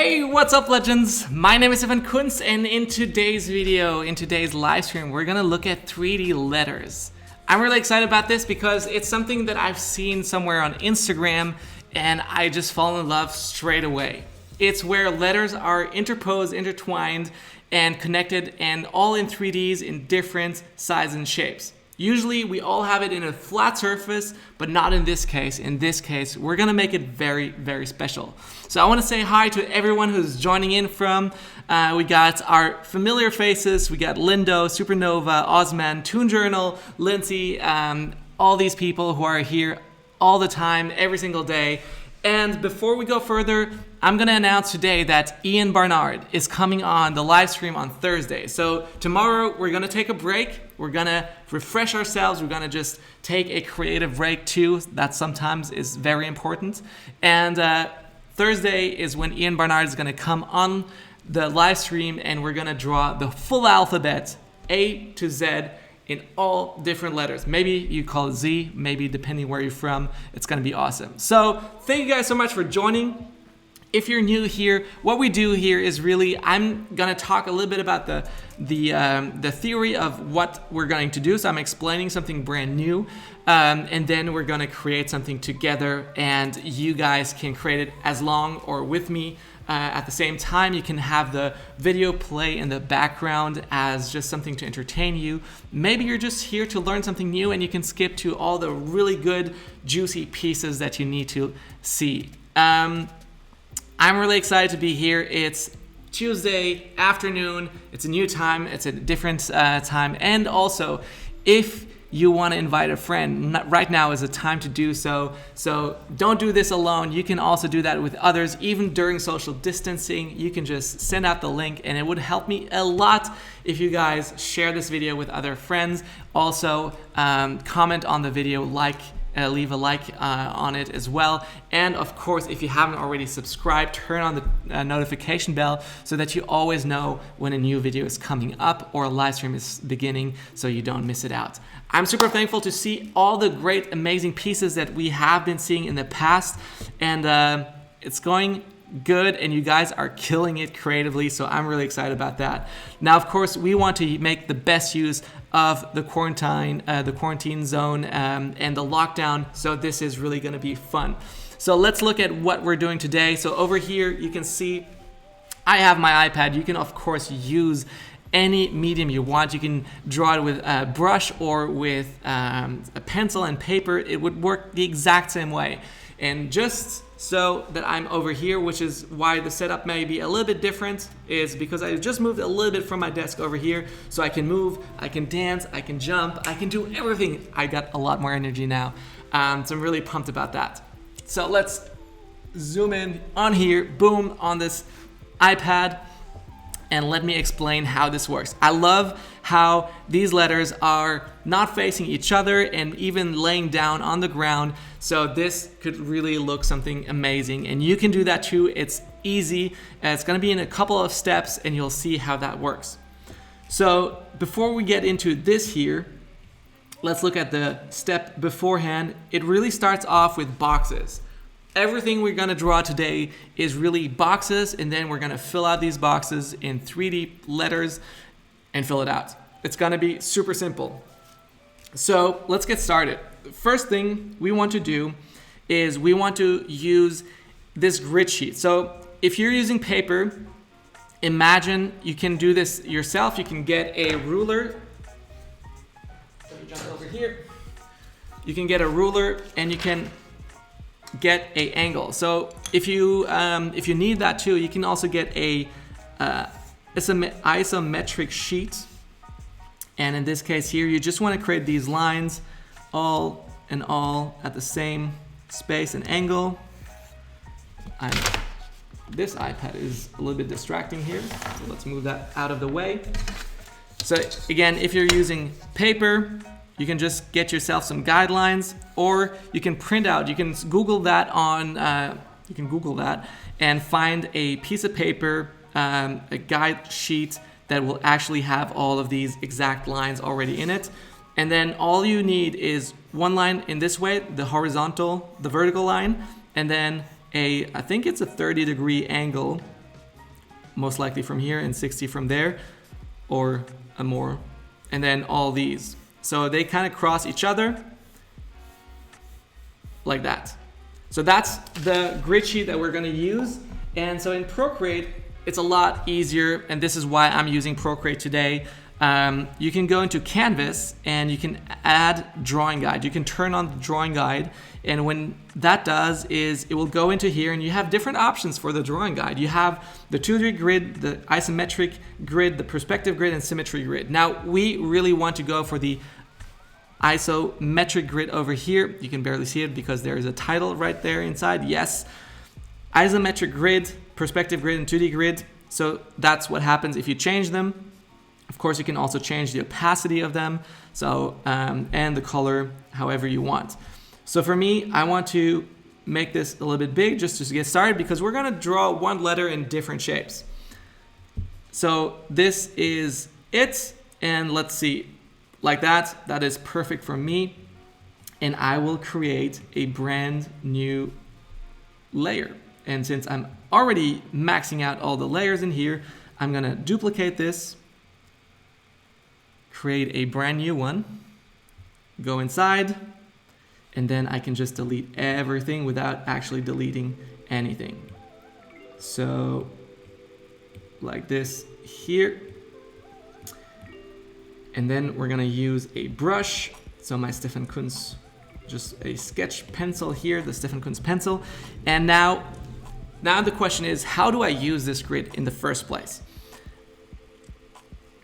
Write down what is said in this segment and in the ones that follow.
Hey, what's up, legends? My name is Stefan Kunz, and in today's video, in today's live stream, we're gonna look at 3D letters. I'm really excited about this because it's something that I've seen somewhere on Instagram, and I just fall in love straight away. It's where letters are interposed, intertwined, and connected, and all in 3Ds in different sizes and shapes. Usually we all have it in a flat surface, but not in this case. In this case, we're gonna make it very, very special. So I wanna say hi to everyone who's joining in from, we got our familiar faces, we got Lindo, Supernova, Osman, Toon Journal, Lindsay, all these people who are here all the time, every single day. And before we go further, I'm gonna announce today that Ian Barnard is coming on the live stream on Thursday. So tomorrow we're gonna take a break. We're gonna refresh ourselves. We're gonna just take a creative break too. That sometimes is very important. And Thursday is when Ian Barnard is gonna come on the live stream, and we're gonna draw the full alphabet, A to Z, in all different letters. Maybe you call it Z, maybe depending where you're from. It's gonna be awesome. So thank you guys so much for joining. If you're new here, what we do here is really, I'm gonna talk a little bit about the theory of what we're going to do. So I'm explaining something brand new, and then we're gonna create something together, and you guys can create it as long or with me. At the same time, you can have the video play in the background as just something to entertain you. Maybe you're just here to learn something new, and you can skip to all the really good, juicy pieces that you need to see. I'm really excited to be here. It's Tuesday afternoon. It's a new time. It's a different time. And also, if you want to invite a friend, right now is a time to do so. So don't do this alone. You can also do that with others. Even during social distancing, you can just send out the link, and it would help me a lot if you guys share this video with other friends. Also, comment on the video, leave a like on it as well. And of course, if you haven't already subscribed, turn on the notification bell so that you always know when a new video is coming up or a live stream is beginning, so you don't miss it out. I'm super thankful to see all the great, amazing pieces that we have been seeing in the past, and it's going good, and you guys are killing it creatively, so I'm really excited about that. Now, of course, we want to make the best use of the quarantine zone and the lockdown, so this is really going to be fun. So let's look at what we're doing today. So over here, you can see I have my iPad. You can, of course, use any medium you want. You can draw it with a brush or with a pencil and paper. It would work the exact same way. And just so that I'm over here, which is why the setup may be a little bit different, is because I just moved a little bit from my desk over here, so I can move, I can dance, I can jump, I can do everything. I got a lot more energy now, so I'm really pumped about that. So let's zoom in on here, boom, on this iPad, and let me explain how this works. I love how these letters are not facing each other and even laying down on the ground. So this could really look something amazing. And you can do that too. It's easy. It's gonna be in a couple of steps, and you'll see how that works. So before we get into this here, let's look at the step beforehand. It really starts off with boxes. Everything we're gonna draw today is really boxes, and then we're gonna fill out these boxes in 3D letters and fill it out. It's gonna be super simple. So let's get started. The first thing we want to do is we want to use this grid sheet. So if you're using paper, imagine you can do this yourself. You can get a ruler. Let me jump over here. You can get a ruler, and you can get a angle. So if you need that too, you can also get a isometric sheet. And in this case here, you just want to create these lines all in all at the same space and angle. This iPad is a little bit distracting here, so let's move that out of the way. So again, if you're using paper, you can just get yourself some guidelines, or you can print out. You can Google that and find a piece of paper, a guide sheet that will actually have all of these exact lines already in it. And then all you need is one line in this way, the vertical line, and then I think it's a 30-degree angle most likely from here and 60 from there, or a more, and then all these. So they kind of cross each other like that. So that's the grid sheet that we're going to use. And so in Procreate, it's a lot easier, and this is why I'm using Procreate today. You can go into Canvas and you can add drawing guide. You can turn on the drawing guide, and when that does is it will go into here and you have different options for the drawing guide. You have the 2D grid, the isometric grid, the perspective grid, and symmetry grid. Now we really want to go for the isometric grid over here. You can barely see it because there is a title right there inside. Yes, isometric grid, perspective grid, and 2D grid. So that's what happens if you change them. Of course, you can also change the opacity of them, so and the color however you want. So for me, I want to make this a little bit big just to get started, because we're going to draw one letter in different shapes. So this is it, and let's see, like that. That is perfect for me, and I will create a brand new layer. And since I'm already maxing out all the layers in here, I'm going to duplicate this, create a brand new one, go inside, and then I can just delete everything without actually deleting anything. So like this here. And then we're gonna use a brush. So my Stefan Kunz, just a sketch pencil here, the Stefan Kunz pencil. And now the question is, how do I use this grid in the first place?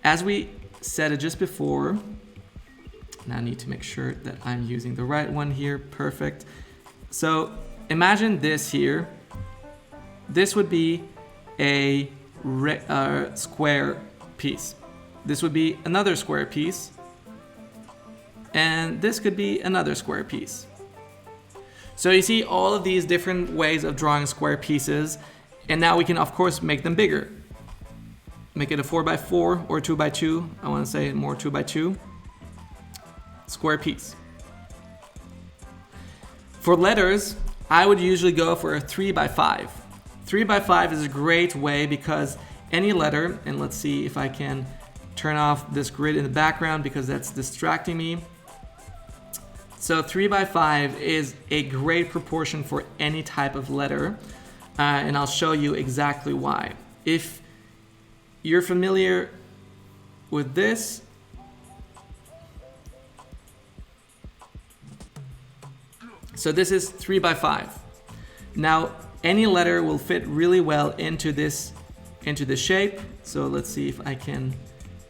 As we said it just before, now I need to make sure that I'm using the right one here. Perfect. So imagine this here. This would be a square piece. This would be another square piece. And this could be another square piece. So you see all of these different ways of drawing square pieces. And now we can, of course, make them bigger. Make it a 4x4 or 2x2. I want to say more 2x2. Square piece. For letters, I would usually go for a 3x5. 3x5 is a great way because any letter, and let's see if I can turn off this grid in the background because that's distracting me. So 3x5 is a great proportion for any type of letter, and I'll show you exactly why. If you're familiar with this, so this is 3x5. Now any letter will fit really well into this shape. So let's see if I can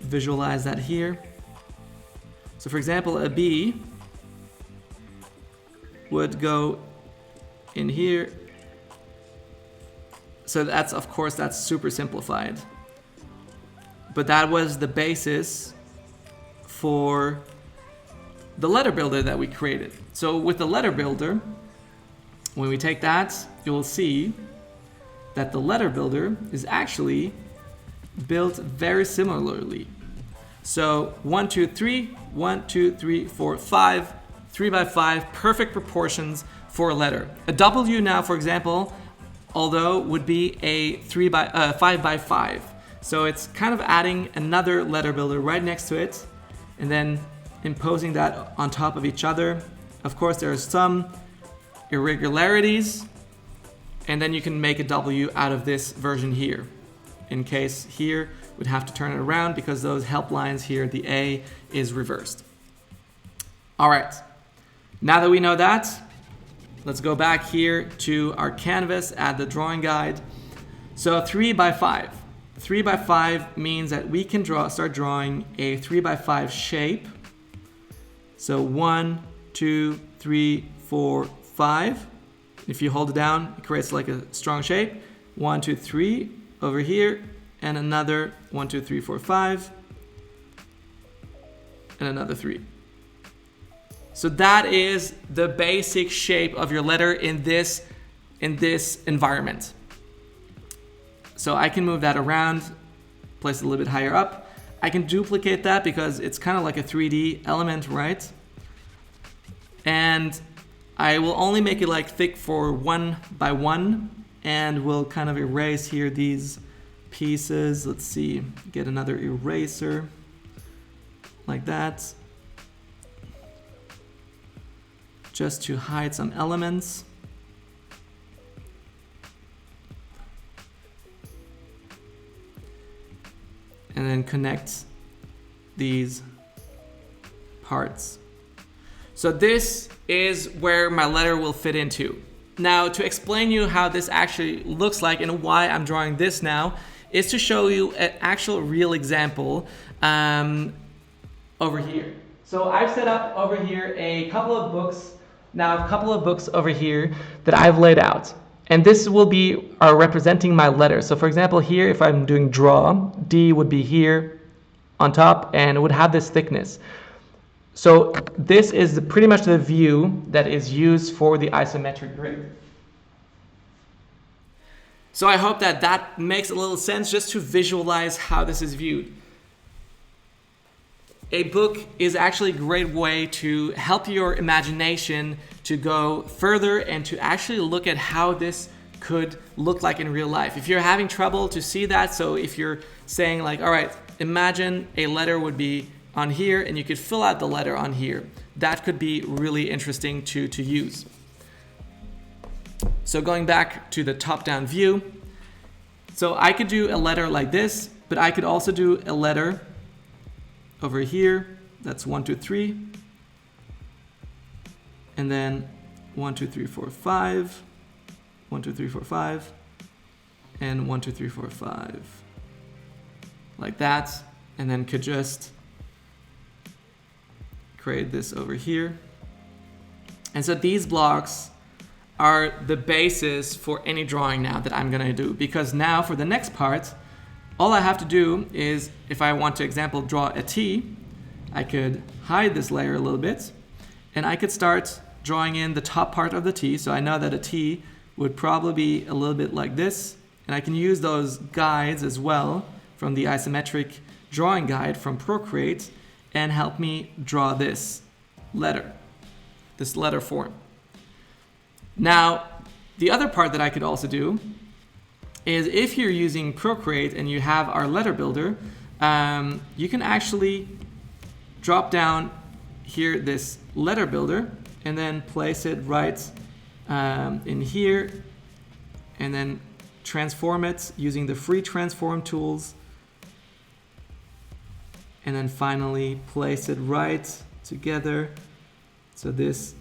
visualize that here. So for example, a B would go in here. So that's, of course, that's super simplified. But that was the basis for the letter builder that we created. So with the letter builder, when we take that, you'll see that the letter builder is actually built very similarly. So 1, 2, 3, 1, 2, 3, 4, 5, 3x5, perfect proportions for a letter. A W now, for example, although would be a 5x5. So it's kind of adding another letter builder right next to it and then imposing that on top of each other. Of course, there are some irregularities, and then you can make a W out of this version here. In case here, we'd have to turn it around because those help lines here, the A is reversed. All right, now that we know that, let's go back here to our canvas, add the drawing guide. So 3x5. 3x5 means that we can start drawing a 3x5 shape. So 1, 2, 3, 4, 5. If you hold it down, it creates like a strong shape. 1, 2, 3 over here, and another 1, 2, 3, 4, 5, and another 3. So that is the basic shape of your letter in this environment. So I can move that around, place it a little bit higher up. I can duplicate that because it's kind of like a 3D element, right? And I will only make it like thick for 1 by 1, and we'll kind of erase here these pieces. Let's see, get another eraser like that, just to hide some elements. And then connect these parts. So this is where my letter will fit into. Now, to explain you how this actually looks like and why I'm drawing this now is to show you an actual real example over here. So I've set up over here a couple of books over here that I've laid out. And this will be representing my letters. So for example, here, if I'm doing draw, D would be here on top and it would have this thickness. So this is pretty much the view that is used for the isometric grid. So I hope that that makes a little sense just to visualize how this is viewed. A book is actually a great way to help your imagination to go further and to actually look at how this could look like in real life. If you're having trouble to see that, so if you're saying like, all right, imagine a letter would be on here and you could fill out the letter on here. That could be really interesting to use. So going back to the top-down view, so I could do a letter like this, but I could also do a letter over here. That's 1, 2, 3. And then 1, 2, 3, 4, 5. 1, 2, 3, 4, 5. And 1, 2, 3, 4, 5. Like that. And then could just create this over here. And so these blocks are the basis for any drawing now that I'm gonna do, because now for the next part, all I have to do is, if I want to, example, draw a T, I could hide this layer a little bit, and I could start drawing in the top part of the T. So I know that a T would probably be a little bit like this, and I can use those guides as well from the isometric drawing guide from Procreate and help me draw this letter form. Now, the other part that I could also do is, if you're using Procreate and you have our letter builder, you can actually drop down here this letter builder and then place it right in here, and then transform it using the free transform tools, and then finally place it right together so this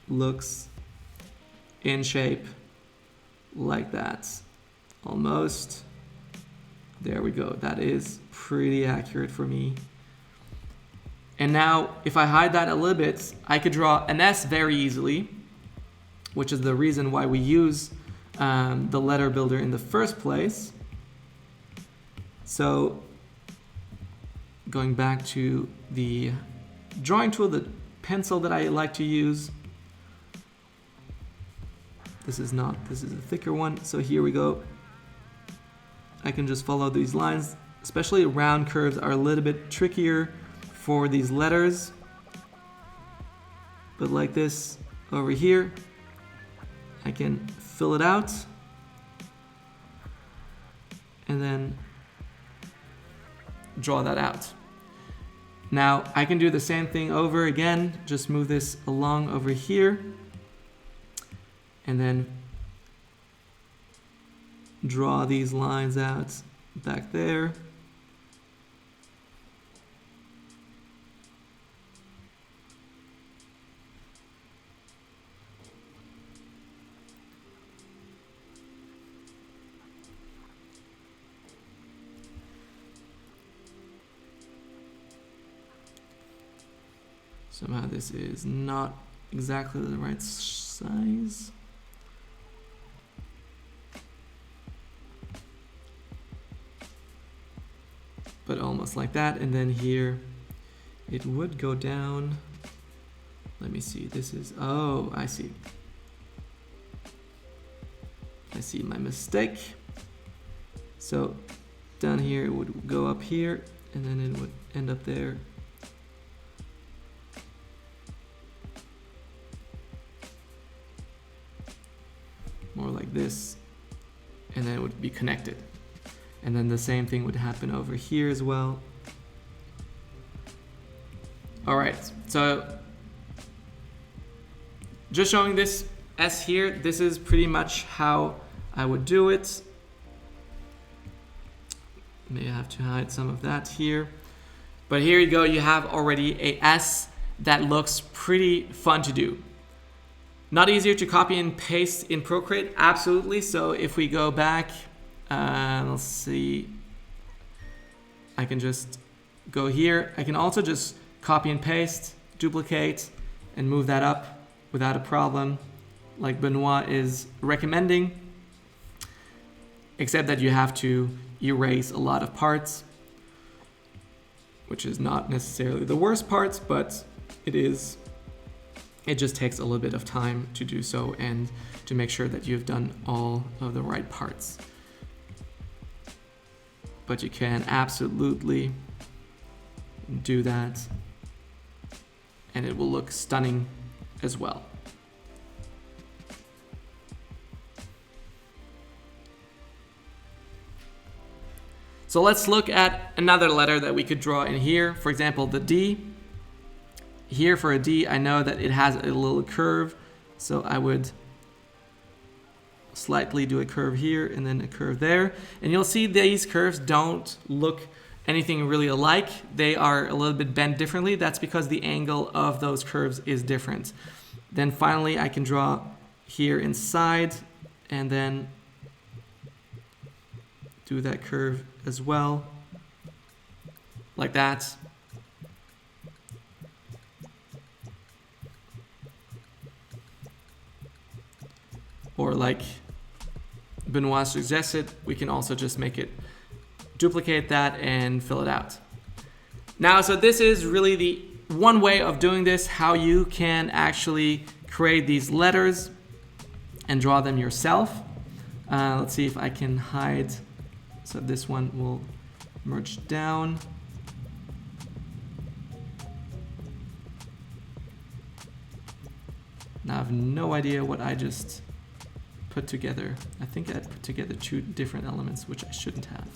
looks in shape like that. Almost. There we go. That is pretty accurate for me. And now if I hide that a little bit, I could draw an S very easily, which is the reason why we use the letter builder in the first place. So going back to the drawing tool, the pencil that I like to use, this is a thicker one. So here we go. I can just follow these lines, especially round curves are a little bit trickier for these letters. But like this over here, I can fill it out and then draw that out. Now I can do the same thing over again, just move this along over here and then draw these lines out back there. Somehow this is not exactly the right size. But almost like that, and then here it would go down. Let me see, this is, oh, I see my mistake. So down here it would go up here and then it would end up there. More like this, and then it would be connected. And then the same thing would happen over here as well. All right, so just showing this S here, this is pretty much how I would do it. Maybe I have to hide some of that here. But here you go, you have already a S that looks pretty fun to do. Not easier to copy and paste in Procreate? Absolutely. So if we go back, let's see, I can just go here. I can also just copy and paste, duplicate, and move that up without a problem, like Benoit is recommending, except that you have to erase a lot of parts, which is not necessarily the worst parts, but it just takes a little bit of time to do so and to make sure that you've done all of the right parts. But you can absolutely do that, and it will look stunning as well. So let's look at another letter that we could draw in here. For example, the D. Here for a D, I know that it has a little curve, so I would slightly do a curve here and then a curve there. And you'll see these curves don't look anything really alike. They are a little bit bent differently. That's because the angle of those curves is different. Then finally, I can draw here inside and then do that curve as well, like that. Or like Benoit suggested, we can also just make it, duplicate that and fill it out. Now, so this is really the one way of doing this, how you can actually create these letters and draw them yourself. Let's see if I can hide. So this one will merge down. Now I have no idea what I just put together. I think I put together two different elements, which I shouldn't have.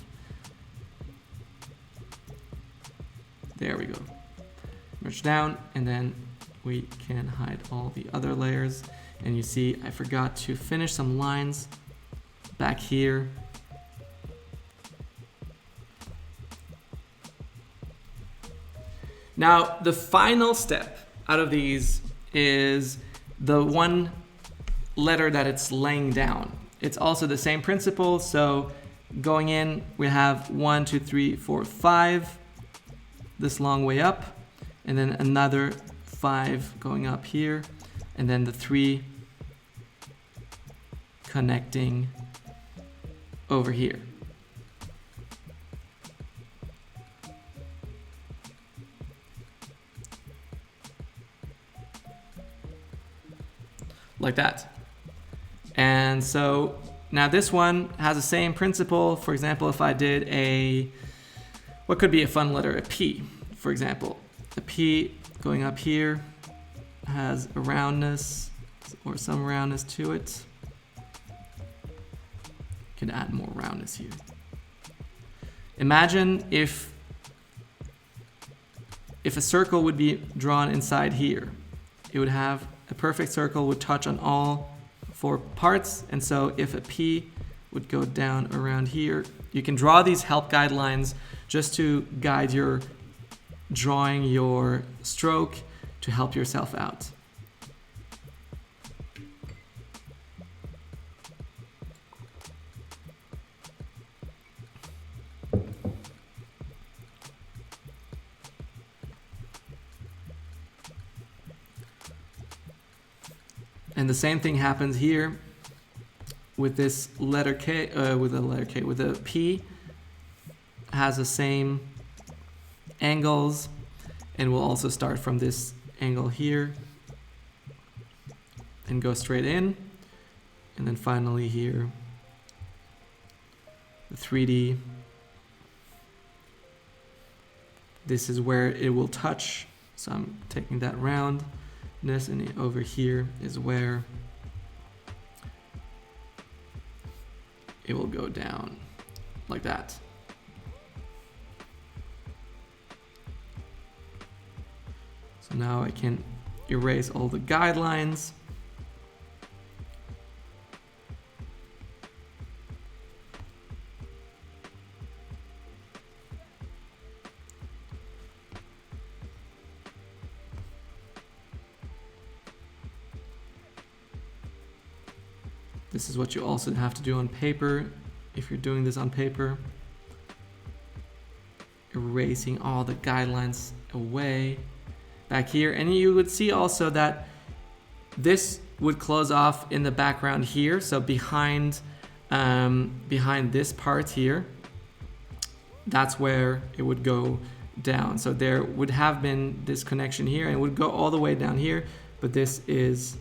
There we go. Merge down, and then we can hide all the other layers. And you see, I forgot to finish some lines back here. Now, the final step out of these is the one letter that it's laying down. It's also the same principle. So going in, we have 1, 2, 3, 4, 5, this long way up, and then another 5 going up here, and then the 3 connecting over here. Like that. And so now this one has the same principle. For example, if I did a, what could be a fun letter? A P, for example. A P going up here has a roundness or some roundness to it. Can add more roundness here. Imagine if a circle would be drawn inside here. It would have a perfect circle, would touch on all 4 parts. And so if a P would go down around here, you can draw these help guidelines just to guide your drawing, your stroke, to help yourself out. And the same thing happens here with this letter K, with a P, has the same angles, and we'll also start from this angle here and go straight in, and then finally here, the 3D. This is where it will touch, so I'm taking that round. And over here is where it will go down like that. now I can erase all the guidelines. This is what you also have to do on paper if you're doing this on paper. Erasing all the guidelines away back here. And you would see also that this would close off in the background here. So behind this part here, that's where it would go down. So there would have been this connection here and it would go all the way down here, but this is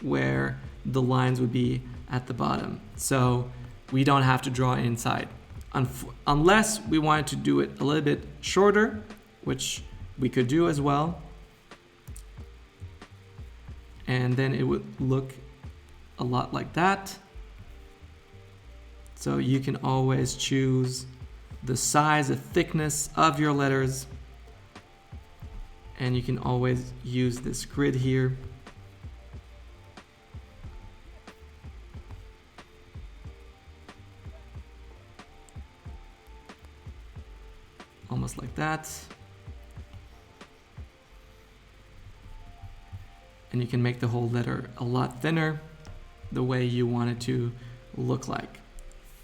where the lines would be at the bottom. So we don't have to draw inside. Unless we wanted to do it a little bit shorter, which we could do as well. And then it would look a lot like that. So you can always choose the size, the thickness of your letters. And you can always use this grid here. Almost like that. And you can make the whole letter a lot thinner, the way you want it to look like.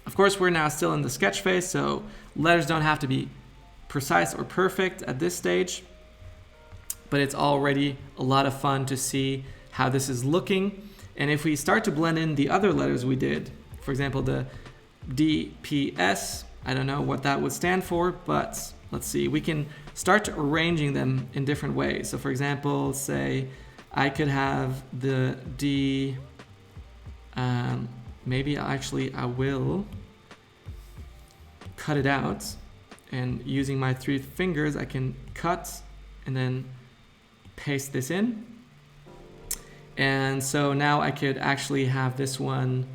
Of course, we're now still in the sketch phase, so letters don't have to be precise or perfect at this stage, but it's already a lot of fun to see how this is looking. And if we start to blend in the other letters we did, for example, the DPS, I don't know what that would stand for, but let's see, we can start arranging them in different ways. So for example, say I could have the D, maybe actually I will cut it out, and using my 3 fingers I can cut and then paste this in. And so now I could actually have this one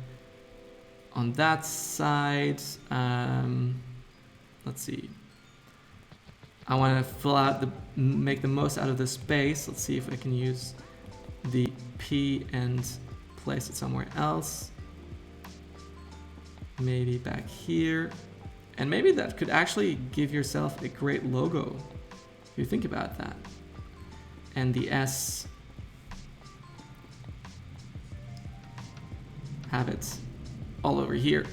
on that side. Let's see. I want to fill out make the most out of the space. Let's see if I can use the P and place it somewhere else. Maybe back here. And maybe that could actually give yourself a great logo, if you think about that. And the S, have it all over here.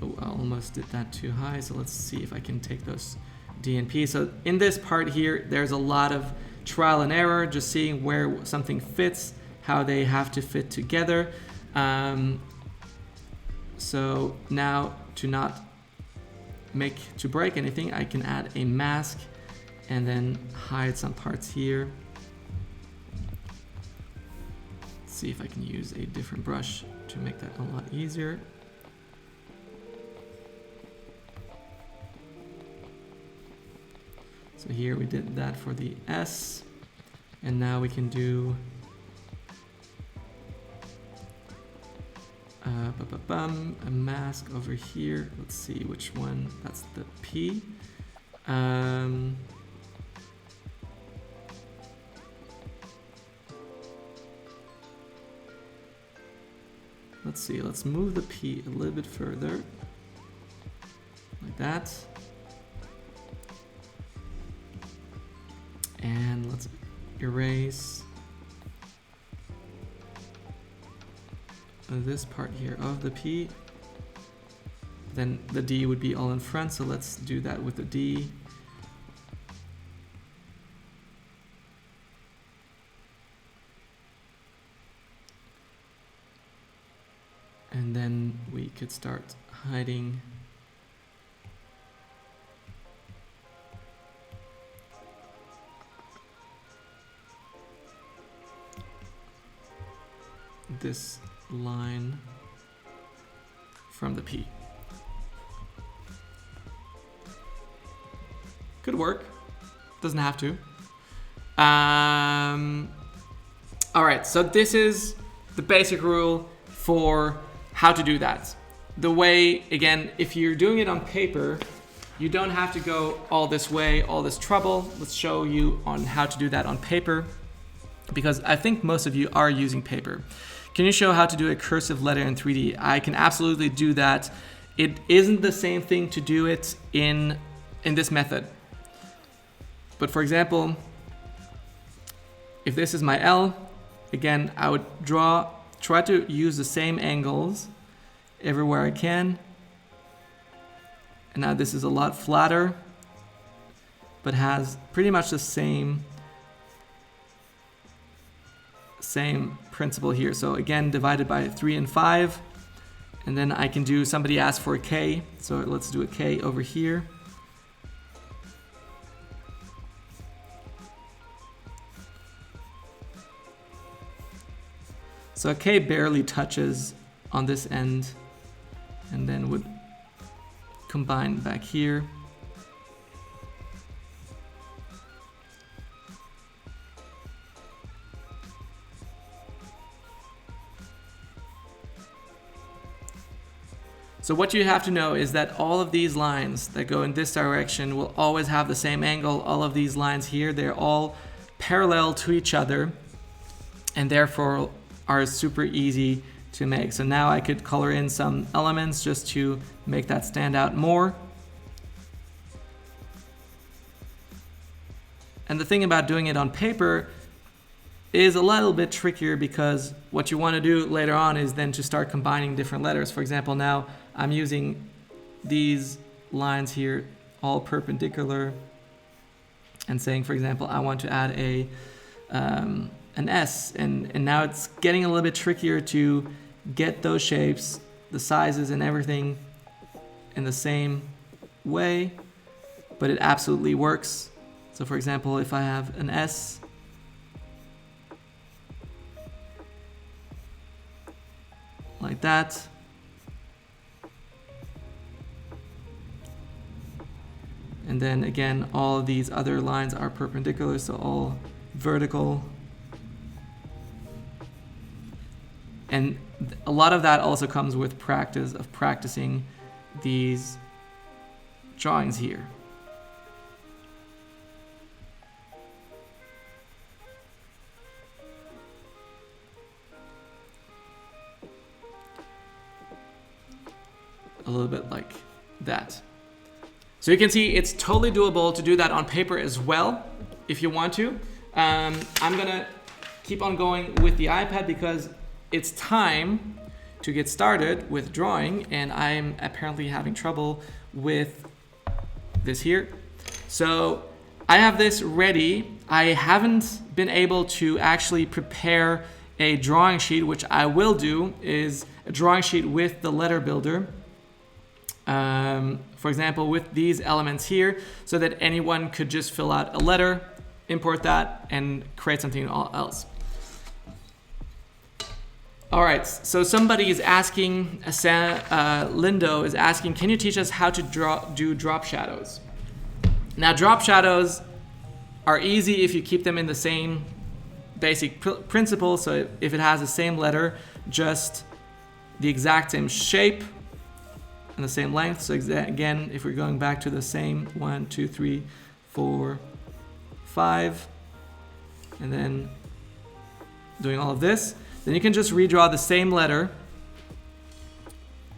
Oh, I almost did that too high, so let's see if I can take those D and P. So in this part here, there's a lot of trial and error, just seeing where something fits, how they have to fit together. So now to not break anything, I can add a mask and then hide some parts here. Let's see if I can use a different brush to make that a lot easier. So here we did that for the S, and now we can do a mask over here. Let's see which one. That's the P. Let's see. Let's move the P a little bit further, like that. And let's erase this part here of the P. Then the D would be all in front, so let's do that with the D. And then we could start hiding this line from the P. Could work, doesn't have to. All right, so this is the basic rule for how to do that. The way, again, if you're doing it on paper, You don't have to go all this way, all this trouble. Let's show you on how to do that on paper, because I think most of you are using paper. Can you show how to do a cursive letter in 3D? I can absolutely do that. It isn't the same thing to do it in this method. But for example, if this is my L, again, I would try to use the same angles everywhere I can. And now this is a lot flatter, but has pretty much the same principle here. So again, divided by 3 and 5. And then I can do, somebody asked for a K, so let's do a K over here. So a K barely touches on this end, and then would combine back here. So what you have to know is that all of these lines that go in this direction will always have the same angle. All of these lines here, they're all parallel to each other, and therefore are super easy to make. So now I could color in some elements just to make that stand out more. And the thing about doing it on paper is a little bit trickier, because what you want to do later on is then to start combining different letters. For example, now I'm using these lines here all perpendicular and saying, for example, I want to add an S, and now it's getting a little bit trickier to get those shapes, the sizes and everything in the same way, but it absolutely works. So for example, if I have an S, like that, and then again all of these other lines are perpendicular, so all vertical. And a lot of that also comes with practice of practicing these drawings here. A little bit like that. So you can see it's totally doable to do that on paper as well, if you want to. I'm gonna keep on going with the iPad because it's time to get started with drawing, and I'm apparently having trouble with this here. So I have this ready. I haven't been able to actually prepare a drawing sheet, which I will do, is a drawing sheet with the letter builder. For example, with these elements here, so that anyone could just fill out a letter, import that, and create something else. All right, so somebody is asking, Lindo is asking, can you teach us how to do drop shadows? Now, drop shadows are easy if you keep them in the same basic principle. So if it has the same letter, just the exact same shape and the same length. So again, if we're going back to the same 1, 2, 3, 4, 5, and then doing all of this, then you can just redraw the same letter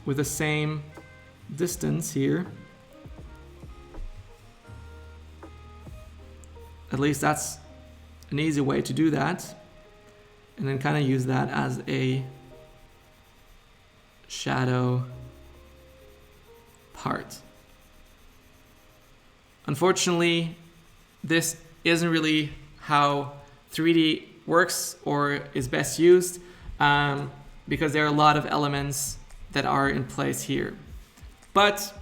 with the same distance here. At least that's an easy way to do that. And then kind of use that as a shadow part. Unfortunately, this isn't really how 3D works or is best used, because there are a lot of elements that are in place here. But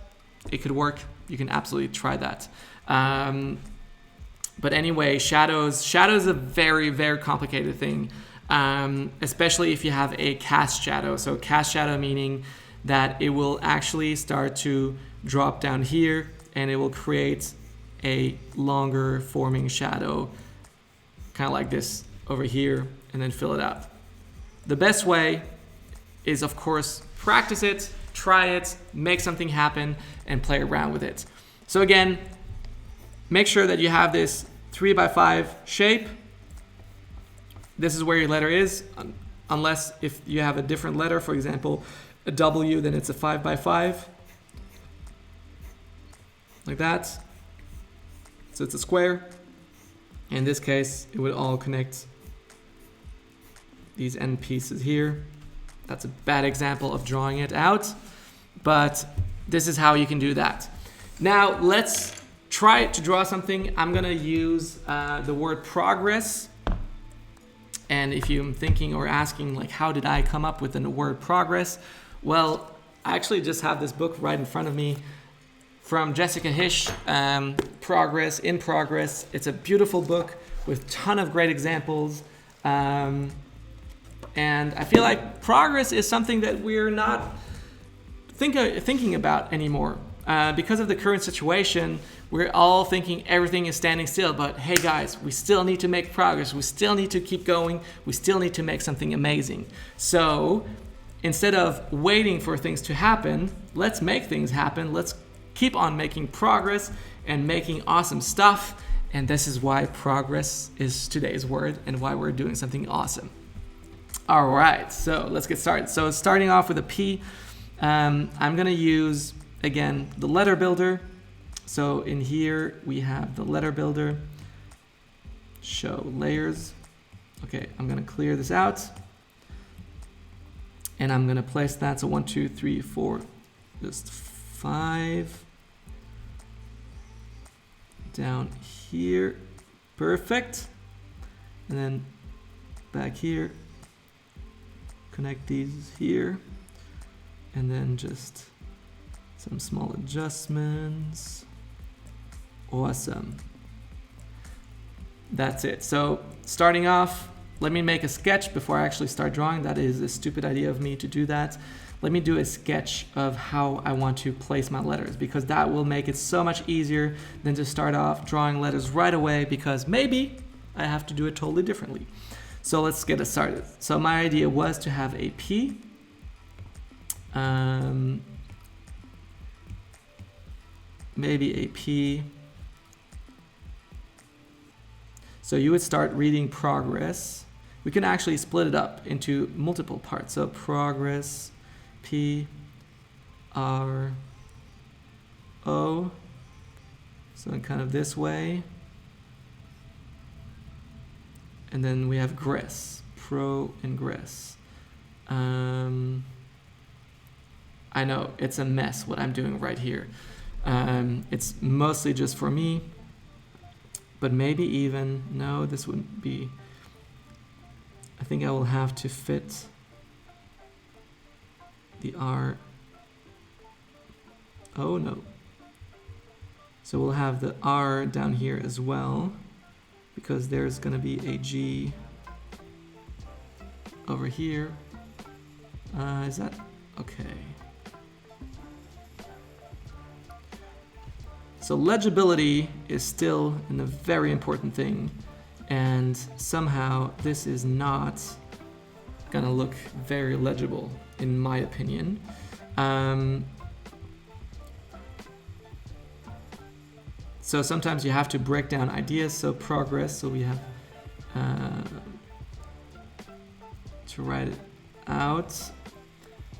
it could work. You can absolutely try that. But anyway, shadows is a very, very complicated thing, especially if you have a cast shadow. So cast shadow meaning that it will actually start to drop down here and it will create a longer forming shadow, kind of like this over here, and then fill it out. The best way is, of course, practice it, try it, make something happen, and play around with it. So again, make sure that you have this 3x5 shape. This is where your letter is, unless if you have a different letter, for example, a W, then it's a 5x5. Like that. So it's a square. In this case, it would all connect these end pieces here. That's a bad example of drawing it out, but this is how you can do that. Now let's try to draw something. I'm gonna use the word progress. And if you're thinking or asking, like, how did I come up with the word progress? Well, I actually just have this book right in front of me from Jessica Hish, Progress, in Progress. It's a beautiful book with a ton of great examples. And I feel like progress is something that we're not thinking about anymore. Because of the current situation, we're all thinking everything is standing still. But hey guys, we still need to make progress. We still need to keep going. We still need to make something amazing. So instead of waiting for things to happen, let's make things happen. Let's keep on making progress and making awesome stuff. And this is why progress is today's word and why we're doing something awesome. All right, so let's get started. So starting off with a P, I'm gonna use, again, the letter builder. So in here we have the letter builder, show layers. Okay, I'm gonna clear this out. And I'm gonna place that, so 1, 2, 3, 4, just 5. Down here, perfect. And then back here, connect these here. And then just some small adjustments. Awesome. That's it. So starting off, let me make a sketch before I actually start drawing. That is a stupid idea of me to do that. Let me do a sketch of how I want to place my letters, because that will make it so much easier than to start off drawing letters right away, because maybe I have to do it totally differently. So let's get it started. So my idea was to have a P. Maybe a P. So you would start reading progress. We can actually split it up into multiple parts. So progress, P, R, O. So kind of this way. And then we have gress, pro and gress. I know it's a mess what I'm doing right here. It's mostly just for me, but maybe even, no, this wouldn't be, I think I will have to fit the R. Oh no. So we'll have the R down here as well, because there's gonna be a G over here. Is that, okay. So legibility is still a very important thing, and somehow this is not gonna look very legible in my opinion. So sometimes you have to break down ideas. So progress, so we have to write it out.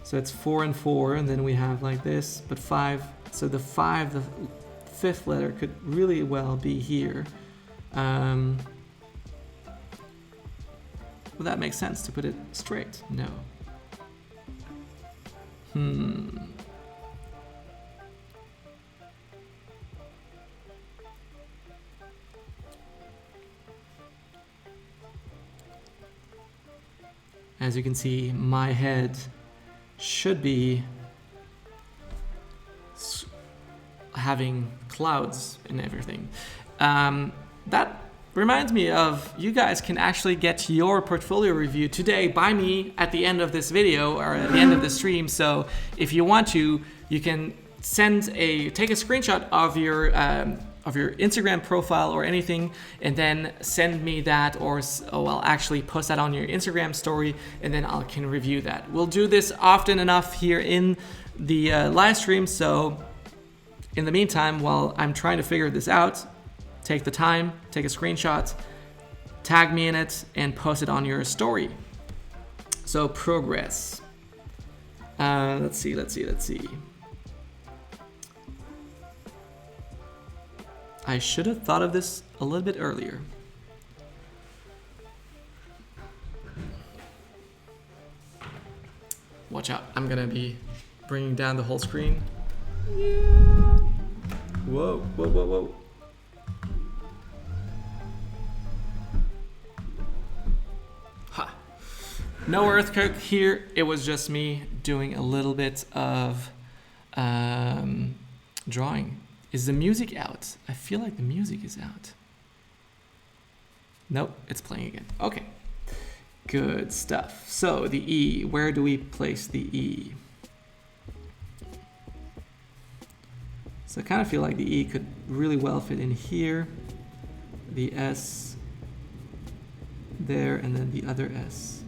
So it's 4 and 4, and then we have like this, but 5. So the 5, the fifth letter could really well be here. Well, that makes sense to put it straight. No. As you can see, my head should be having clouds and everything. That reminds me of, you guys can actually get your portfolio review today by me at the end of this video or at the end of the stream. So if you want to, you can take a screenshot of your Instagram profile or anything, and then send me that, or I'll actually post that on your Instagram story, and then I can review that. We'll do this often enough here in the live stream, so In the meantime, while I'm trying to figure this out, take the time, take a screenshot, tag me in it, and post it on your story. So progress. Let's see. I should have thought of this a little bit earlier. Watch out, I'm gonna be bringing down the whole screen. Yeah. Whoa. Ha. No earthquake here, it was just me doing a little bit of drawing. Is the music out? I feel like the music is out. Nope, it's playing again. Okay. Good stuff. So the E, where do we place the E? So I kind of feel like the E could really well fit in here. The S there, and then the other S.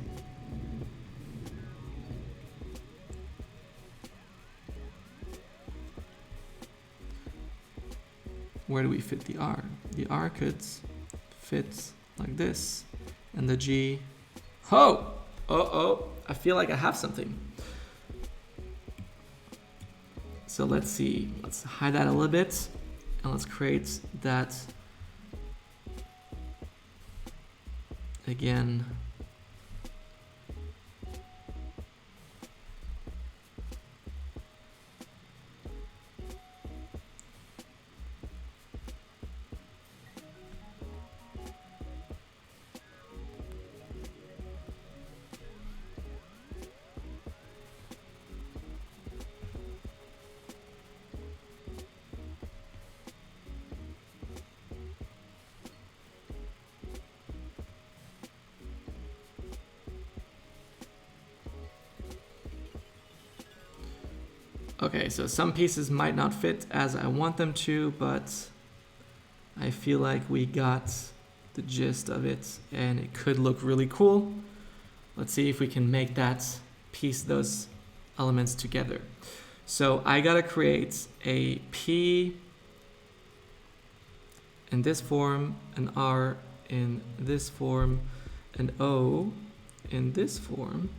Where do we fit the R? The R could fit like this, and the G. Oh, I feel like I have something. So let's see, let's hide that a little bit, and let's create that again. Okay, so some pieces might not fit as I want them to, but I feel like we got the gist of it and it could look really cool. Let's see if we can make that piece, those elements together. So I gotta create a P in this form, an R in this form, an O in this form.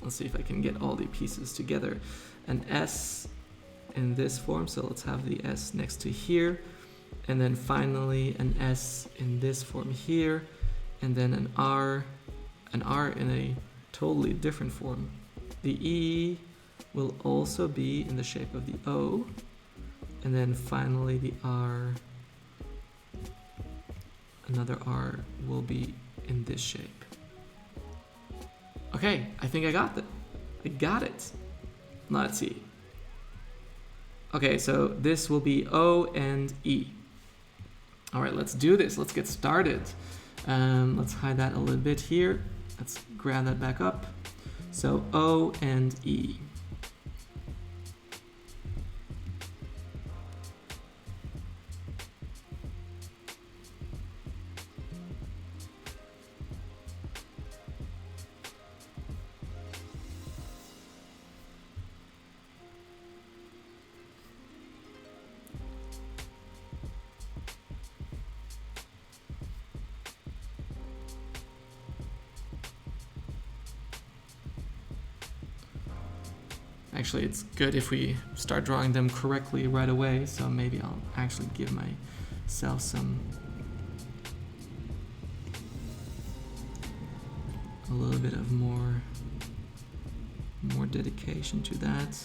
Let's see if I can get all the pieces together. An S in this form, so let's have the S next to here. And then finally an S in this form here. And then an R in a totally different form. The E will also be in the shape of the O. And then finally the R, another R will be in this shape. Okay, I think I got that. I got it. Let's see. Okay, so this will be O and E. All right, let's do this. Let's get started. Let's hide that a little bit here. Let's grab that back up. So O and E. Actually, it's good if we start drawing them correctly right away, so maybe I'll actually give myself a little bit of more dedication to that.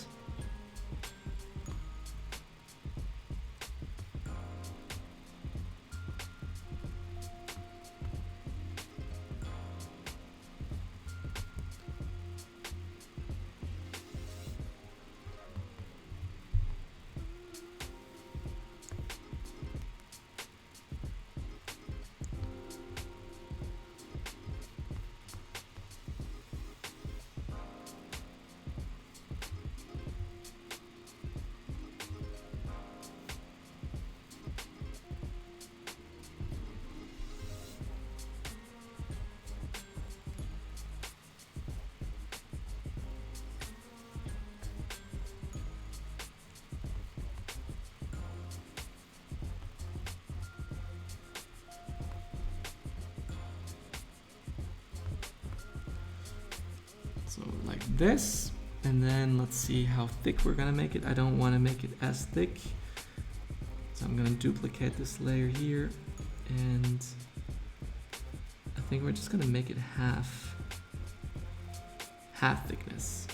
So like this, and then let's see how thick we're gonna make it. I don't want to make it as thick, so I'm gonna duplicate this layer here, and I think we're just gonna make it half thickness.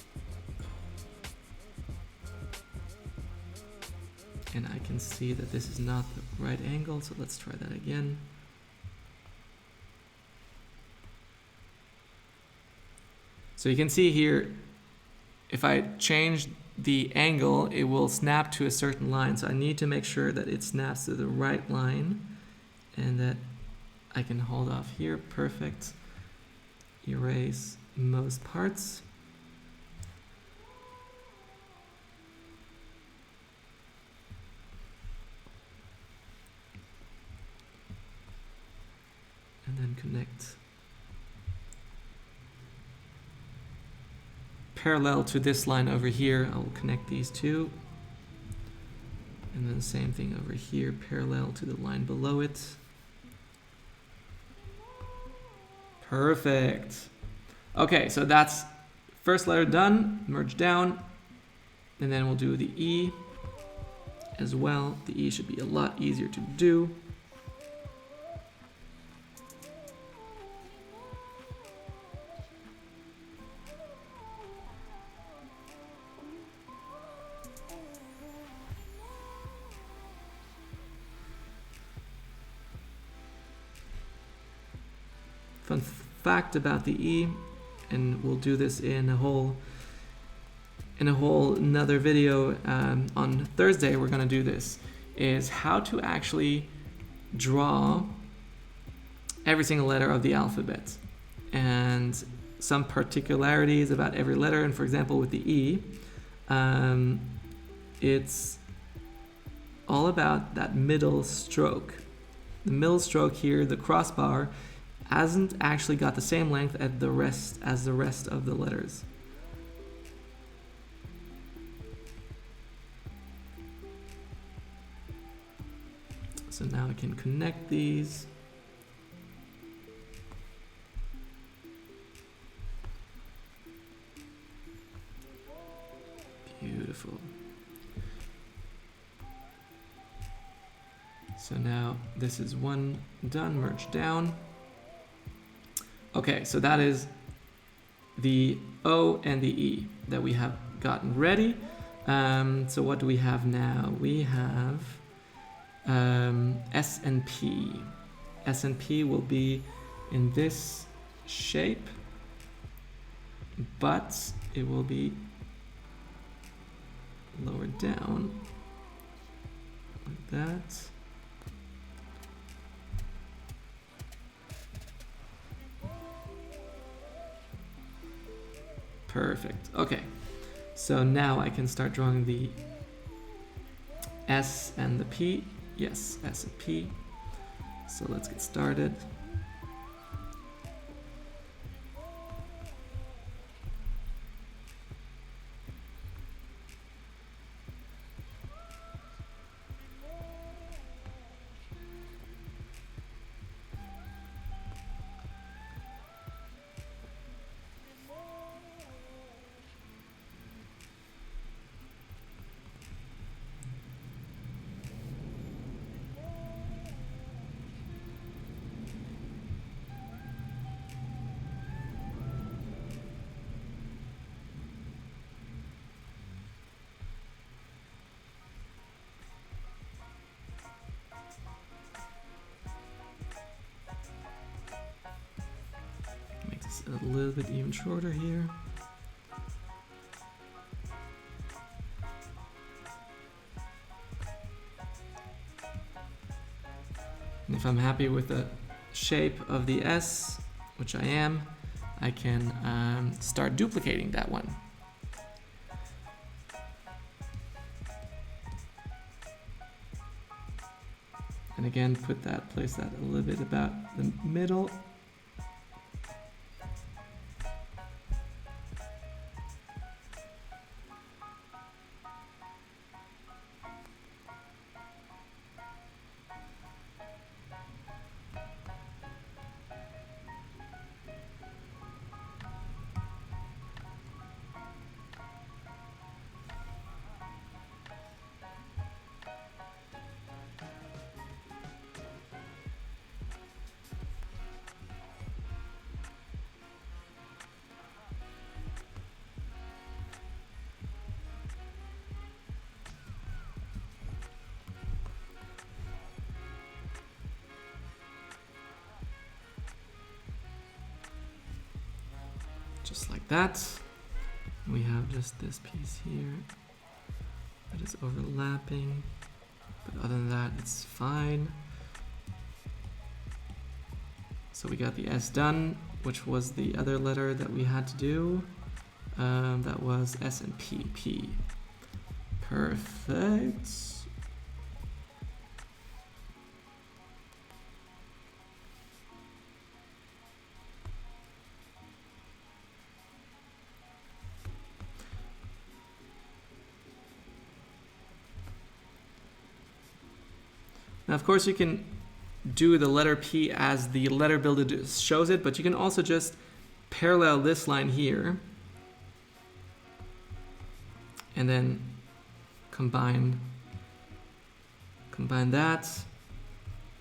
And I can see that this is not the right angle, so let's try that again. So you can see here, if I change the angle, it will snap to a certain line. So I need to make sure that it snaps to the right line and that I can hold off here. Perfect. Erase most parts. And then connect parallel to this line over here. I will connect these two, and then the same thing over here, parallel to the line below it. Perfect. Okay, so that's first letter done. Merge down, and then we'll do the E as well. The E should be a lot easier to do. Fun fact about the E, and we'll do this in a whole another video on Thursday. We're gonna do this, is how to actually draw every single letter of the alphabet and some particularities about every letter. And for example, with the E, it's all about that middle stroke. The middle stroke here, the crossbar, hasn't actually got the same length as the rest of the letters. So now I can connect these. Beautiful. So now this is one done, merge down. Okay, so that is the O and the E that we have gotten ready. So what do we have now? We have S and P. S and P will be in this shape, but it will be lower down like that. Perfect. Okay, so now I can start drawing the S and the P. Yes, S and P. So let's get started. A little bit even shorter here. And if I'm happy with the shape of the S, which I am, I can start duplicating that one. And again, place that a little bit about the middle. just like that. We have just this piece here that is overlapping, but other than that, it's fine. So we got the S done, which was the other letter that we had to do. That was S and P. P. Perfect. Now, of course, you can do the letter P as the letter builder shows it, but you can also just parallel this line here and then combine that,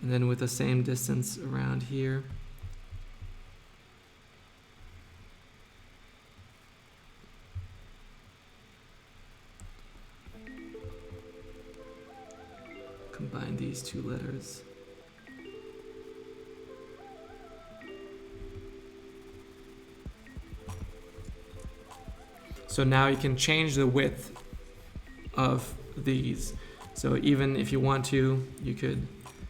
and then with the same distance around here. Combine these two letters. So now you can change the width of these. So even if you want to, you could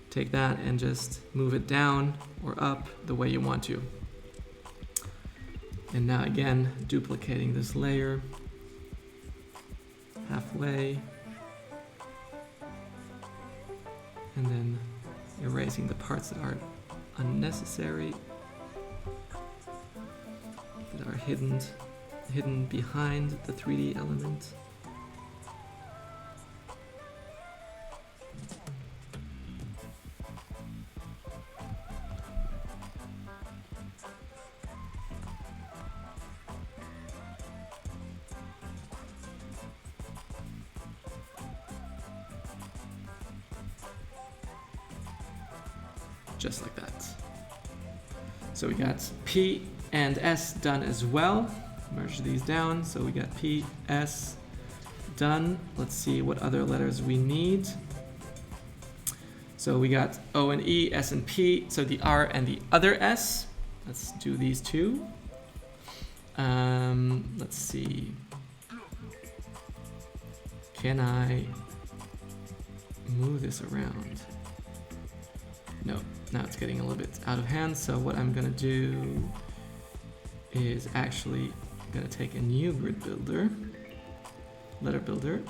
take that and just move it down or up the way you want to. And now again, duplicating this layer halfway. And then erasing the parts that are unnecessary, that are hidden behind the 3D element. Just like that. So we got P and S done as well. Merge these down. So we got P, S done. Let's see what other letters we need. So we got O and E, S and P. So the R and the other S. Let's do these two. Let's see. Can I move this around? No, now it's getting a little bit out of hand. So what I'm gonna do is actually gonna take a new grid builder, letter builder,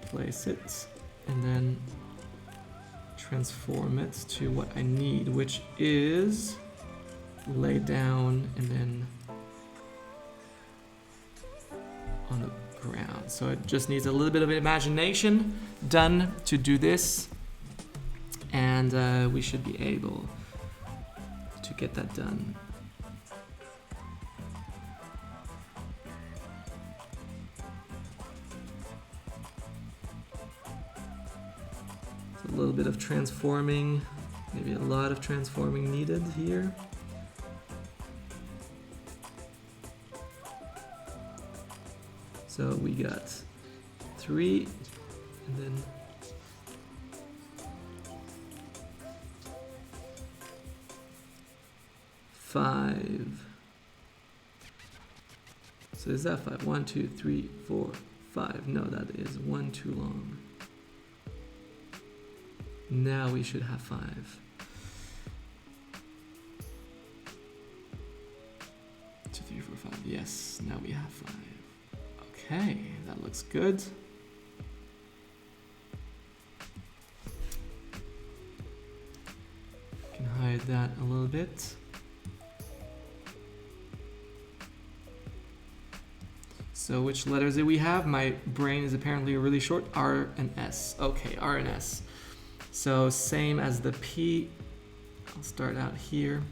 place it, and then transform it to what I need, which is lay down and then on the ground. So it just needs a little bit of imagination done to do this, and we should be able to get that done. So a little bit of transforming, maybe a lot of transforming needed here. So we got 3, and then five. So is that 5? 1, 2, 3, 4, 5. No, that is 1 too long. Now we should have 5. 2, 3, 4, 5. Yes, now we have 5. Okay, that looks good. Can hide that a little bit. So which letters do we have? My brain is apparently really short. R and S. Okay, R and S. So same as the P. I'll start out here.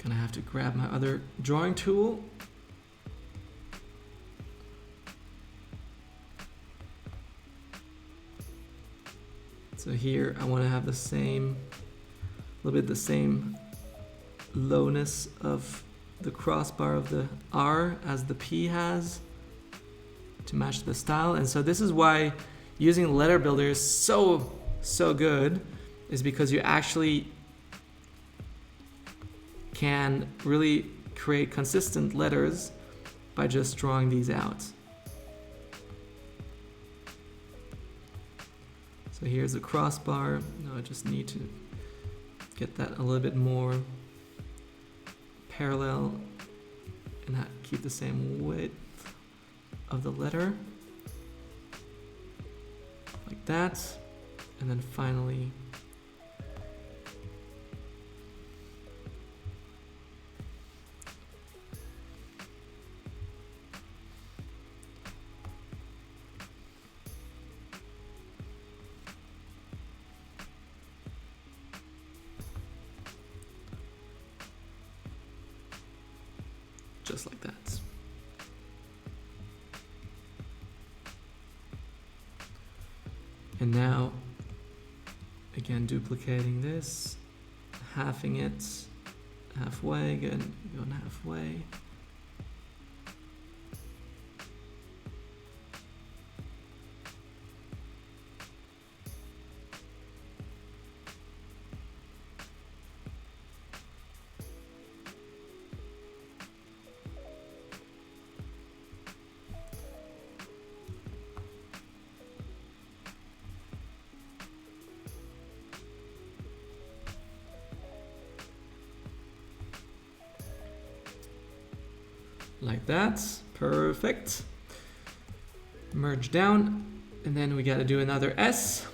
Gonna have to grab my other drawing tool. So here I want to have the same, a little bit the same lowness of the crossbar of the R as the P has to match the style. And so this is why using letter builder is so good, is because you actually can really create consistent letters by just drawing these out. So here's a crossbar. Now I just need to get that a little bit more parallel and keep the same width of the letter, like that. And then finally just like that. And now, again, duplicating this, halving it halfway, again, going halfway. Like that, perfect. Merge down, and then we gotta do another S.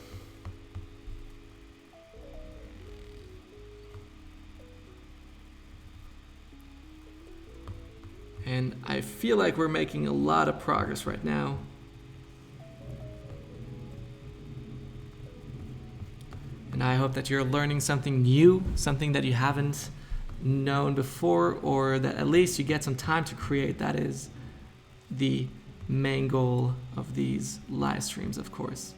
And I feel like we're making a lot of progress right now. And I hope that you're learning something new, something that you haven't known before, or that at least you get some time to create. That is the main goal of these live streams, of course.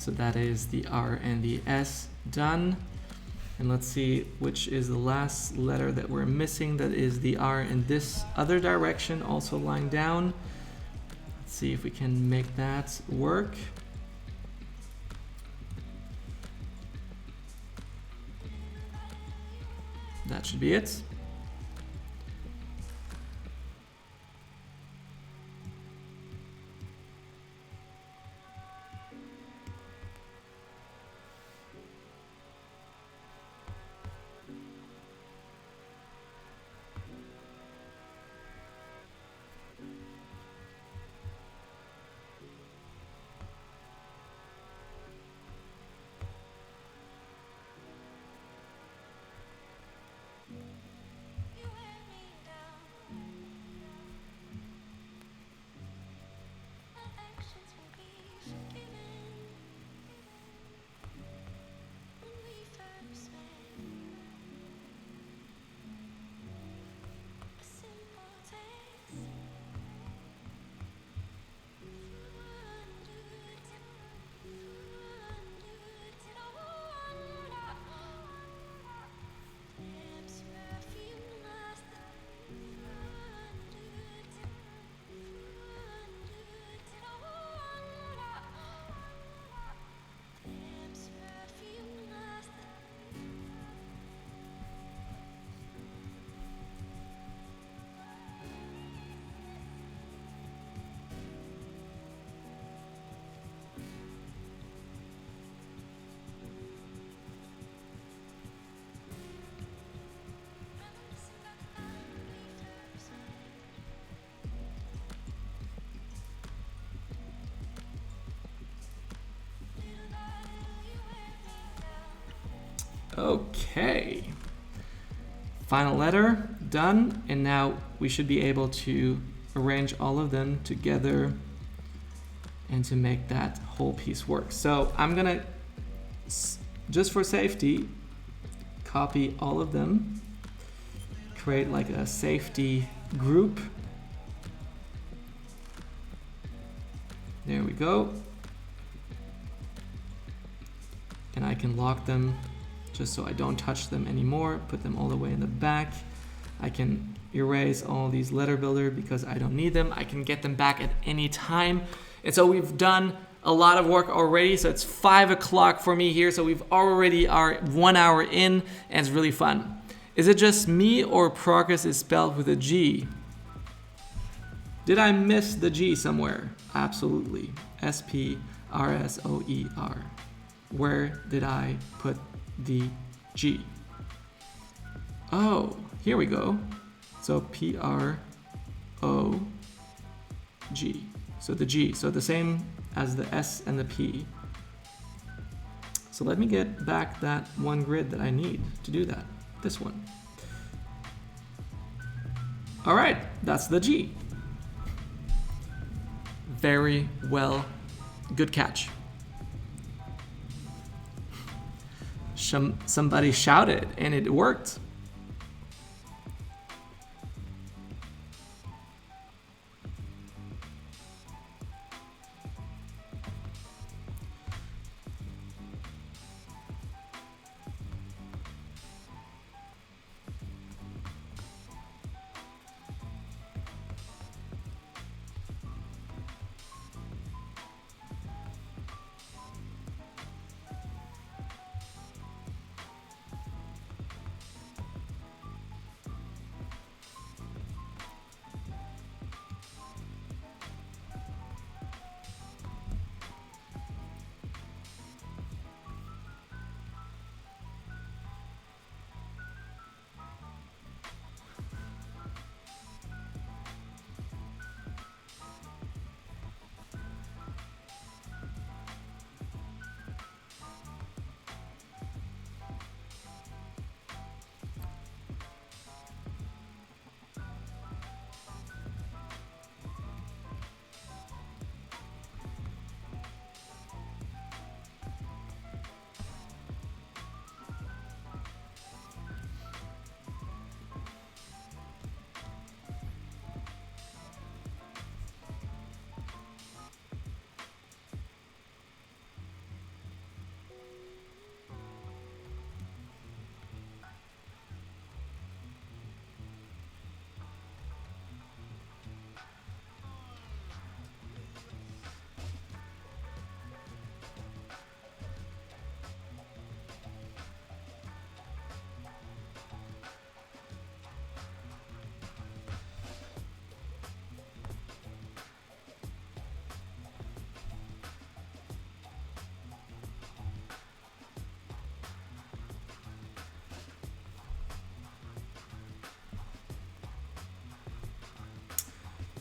So that is the R and the S done. And let's see which is the last letter that we're missing. That is the R in this other direction, also lying down. Let's see if we can make that work. That should be it. Okay. Final letter, done. And now we should be able to arrange all of them together and to make that whole piece work. So I'm gonna, just for safety, copy all of them, create like a safety group. There we go. And I can lock them just so I don't touch them anymore, put them all the way in the back. I can erase all these letter builder because I don't need them. I can get them back at any time. And so we've done a lot of work already. So it's 5 o'clock for me here. So we've already are 1 hour in, and it's really fun. Is it just me or progress is spelled with a G? Did I miss the G somewhere? Absolutely. S-P-R-S-O-E-R. Where did I put the G? Oh, here we go. So P-R-O-G. So the G. So the same as the S and the P. So let me get back that one grid that I need to do that. This one. All right, that's the G. Very well. Good catch. Somebody shouted and it worked.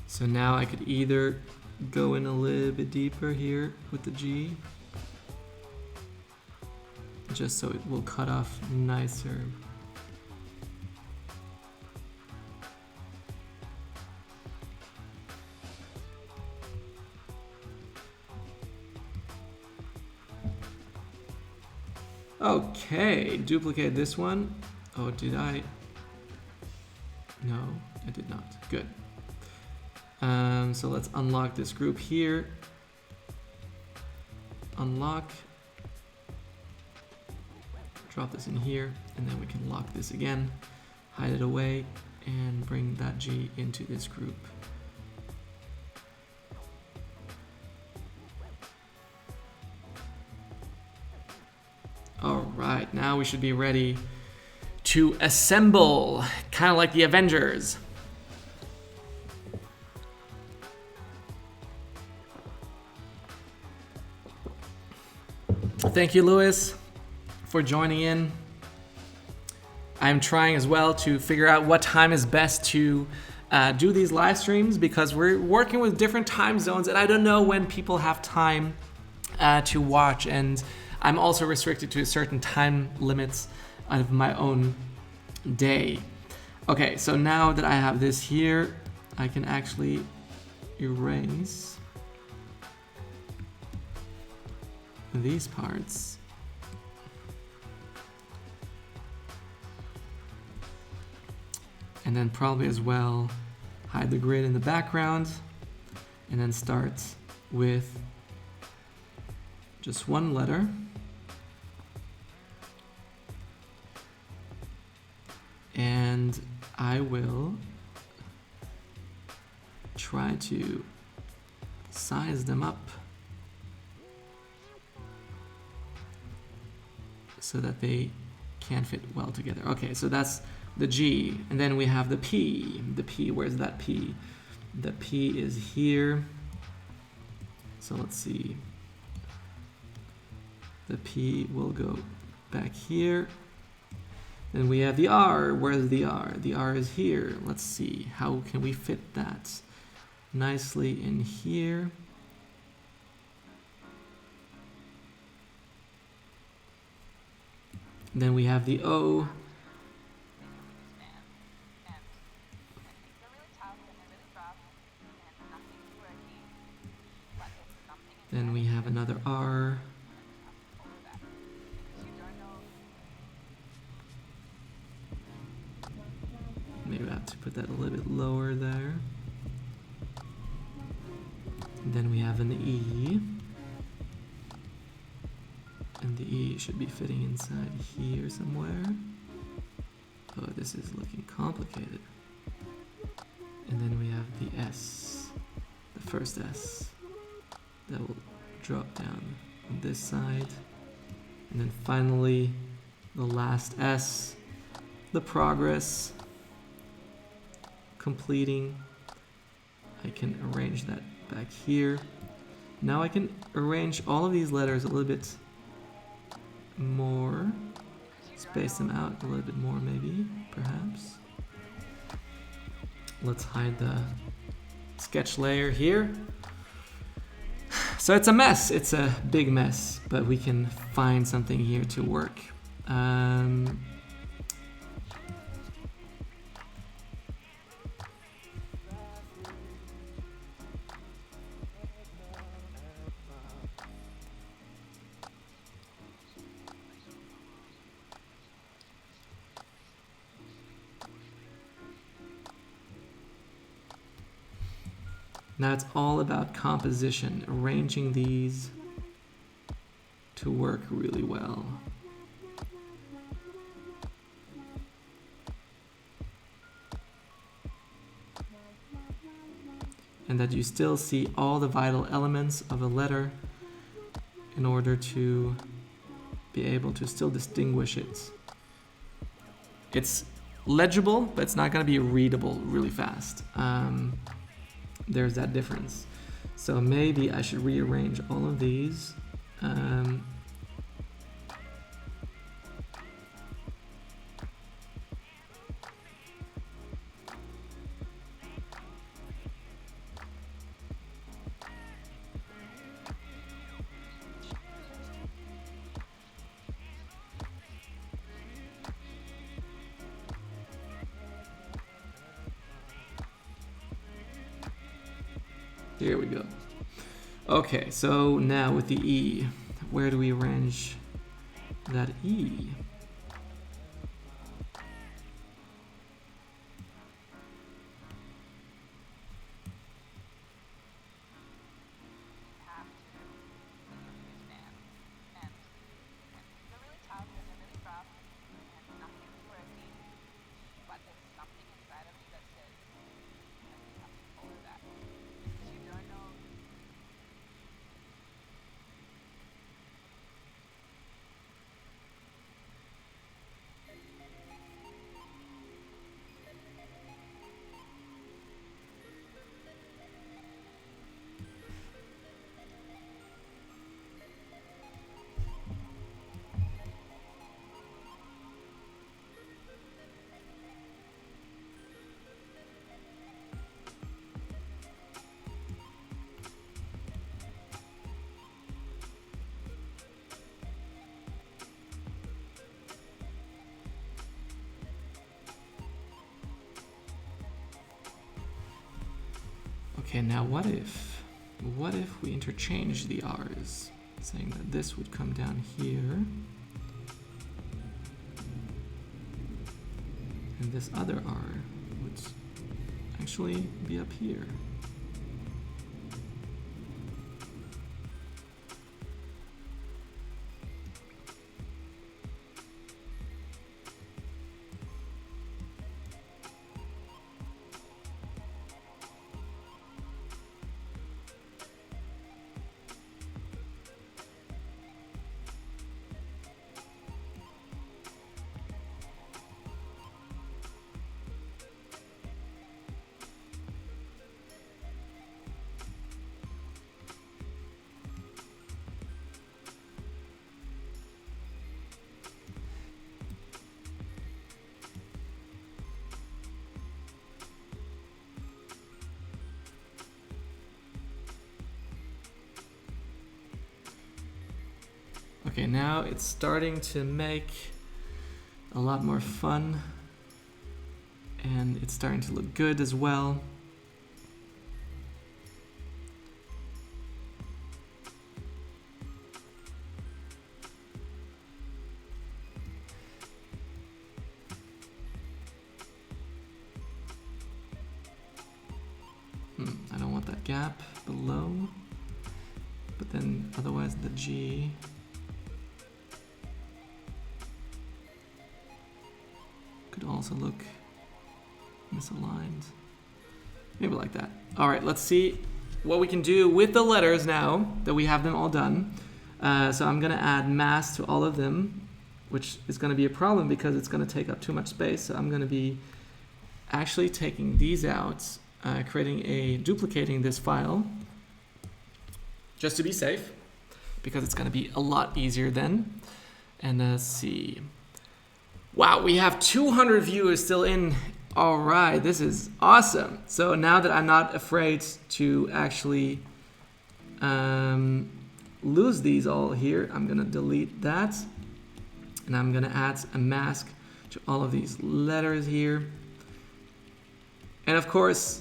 So now I could either go in a little bit deeper here with the G, just so it will cut off nicer. Okay, duplicate this one. Oh, did I? No, I did not. Good. So let's unlock this group here. Unlock. Drop this in here, and then we can lock this again, hide it away, and bring that G into this group. All right, now we should be ready to assemble, kind of like the Avengers. Thank you, Louis, for joining in. I'm trying as well to figure out what time is best to do these live streams, because we're working with different time zones and I don't know when people have time to watch, and I'm also restricted to certain time limits of my own day. Okay, so now that I have this here, I can actually erase these parts. And then probably as well hide the grid in the background, and then start with just one letter. And I will try to size them up so that they can fit well together. Okay, so that's the G, and then we have the P. The P, where's that P? The P is here. So let's see. The P will go back here. Then we have the R. Where's the R? The R is here. Let's see. How can we fit that nicely in here? Then we have the O. Then we have another R. Maybe I have to put that a little bit lower there. And then we have an E. And the E should be fitting inside here somewhere. Oh, this is looking complicated. And then we have the S, the first S. That will drop down on this side. And then finally, the last S, the progress, completing. I can arrange that back here. Now I can arrange all of these letters a little bit more, space them out a little bit more maybe, perhaps. Let's hide the sketch layer here. So it's a mess, it's a big mess, but we can find something here to work. Now it's all about composition, arranging these to work really well. And that you still see all the vital elements of a letter in order to be able to still distinguish it. It's legible, but it's not going to be readable really fast. There's that difference. So maybe I should rearrange all of these. Here we go. Okay, so now with the E, where do we arrange that E? Okay, now what if we interchange the R's, saying that this would come down here, and this other R would actually be up here. Okay, now it's starting to make a lot more fun, and it's starting to look good as well. I don't want that gap below, but then otherwise the G could also look misaligned. Maybe like that. All right, let's see what we can do with the letters now that we have them all done. So I'm gonna add mask to all of them, which is gonna be a problem because it's gonna take up too much space. So I'm gonna be actually taking these out, duplicating this file, just to be safe, because it's gonna be a lot easier then. And let's see. Wow, we have 200 viewers still in. All right, this is awesome. So now that I'm not afraid to actually lose these all here, I'm gonna delete that. And I'm gonna add a mask to all of these letters here. And of course,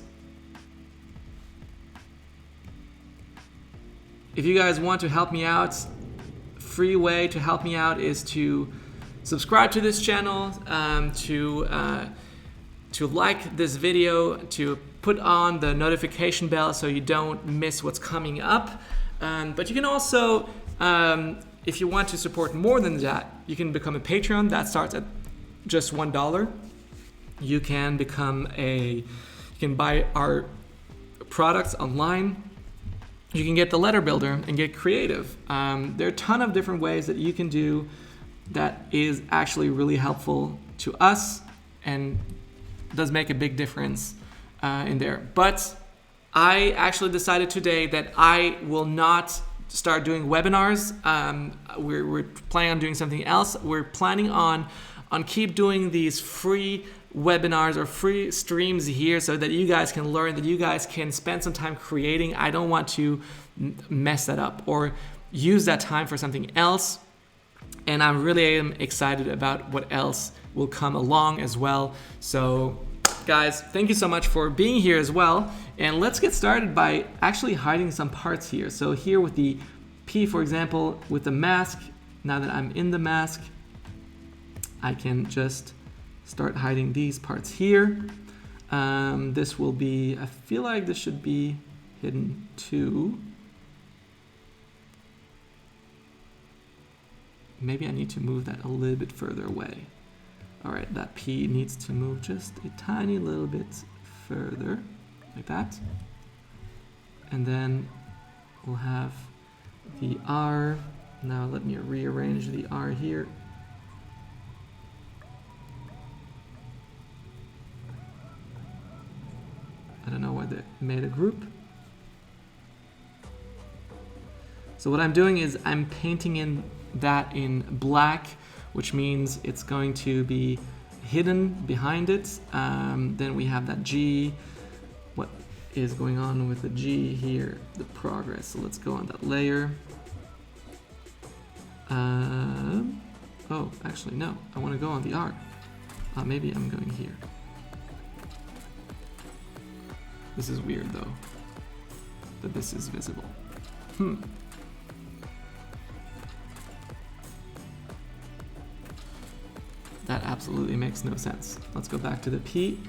if you guys want to help me out, free way to help me out is to subscribe to this channel, to like this video, to put on the notification bell so you don't miss what's coming up. But you can also, if you want to support more than that, you can become a Patreon. That starts at just $1. You can you can buy our products online. You can get the letter builder and get creative. There are a ton of different ways that you can do that is actually really helpful to us and does make a big difference in there. But I actually decided today that I will not start doing webinars. We're planning on doing something else. We're planning on keep doing these free webinars or free streams here so that you guys can learn, that you guys can spend some time creating. I don't want to mess that up or use that time for something else. And I really am excited about what else will come along as well. So guys, thank you so much for being here as well. And let's get started by actually hiding some parts here. So here with the P, for example, with the mask, now that I'm in the mask, I can just start hiding these parts here. This will be, I feel like this should be hidden too. Maybe I need to move that a little bit further away. All right, that P needs to move just a tiny little bit further, like that. And then we'll have the R. Now let me rearrange the R here. I don't know why they made a group. So what I'm doing is I'm painting in that in black, which means it's going to be hidden behind it. Then we have that G. What is going on with the G here? The progress. So let's go on that layer. Oh, actually no, I want to go on the R. Maybe I'm going here. This is weird though. that this is visible. That absolutely makes no sense. Let's go back to the P.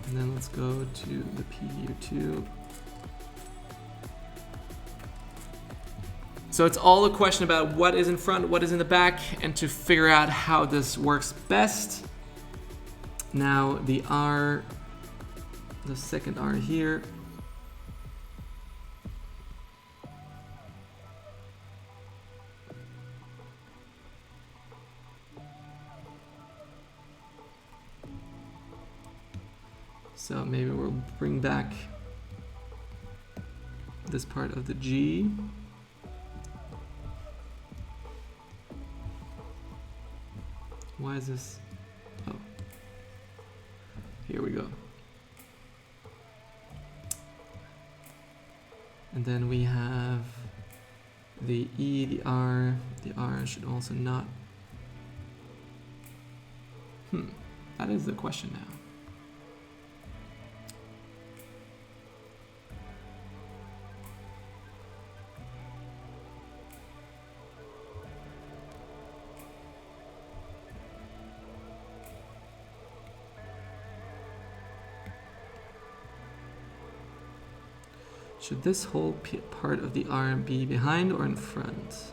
And then let's go to the P here too. So it's all a question about what is in front, what is in the back, and to figure out how this works best. Now the R, the second R here. So maybe we'll bring back this part of the G. Why is this? Oh, here we go. And then we have the E, the R. The R should also not. That is the question now. Should this whole part of the R be behind or in front?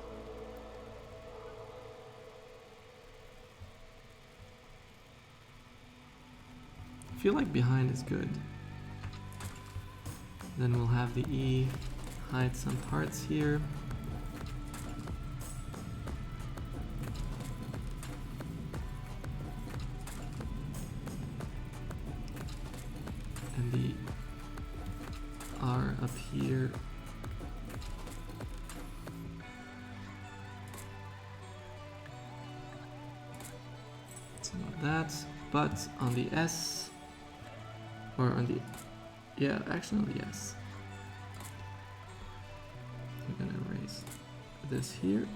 I feel like behind is good. Then we'll have the E hide some parts here. And the R up here. It's not that, but on the S, or on the, yeah, actually on the S. We're gonna erase this here.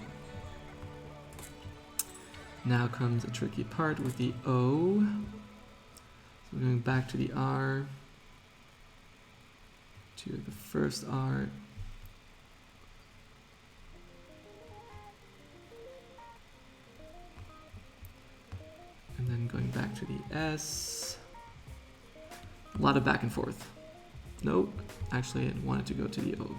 Now comes a tricky part with the O. So we're going back to the R. To the first R. And then going back to the S. A lot of back and forth. Nope, actually I wanted to go to the O.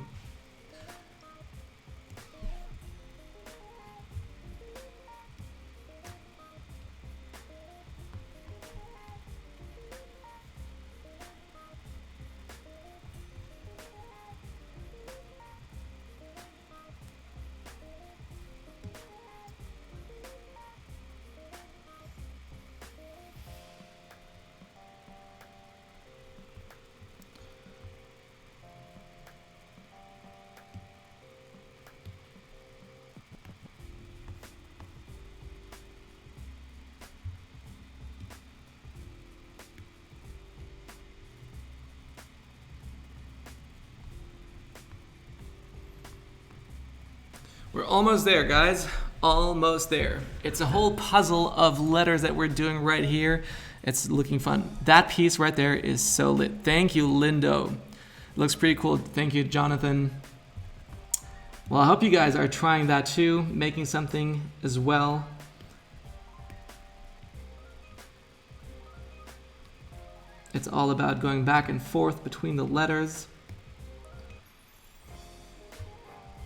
We're almost there, guys. Almost there. It's a whole puzzle of letters that we're doing right here. It's looking fun. That piece right there is so lit. Thank you, Lindo. Looks pretty cool. Thank you, Jonathan. Well, I hope you guys are trying that too, making something as well. It's all about going back and forth between the letters.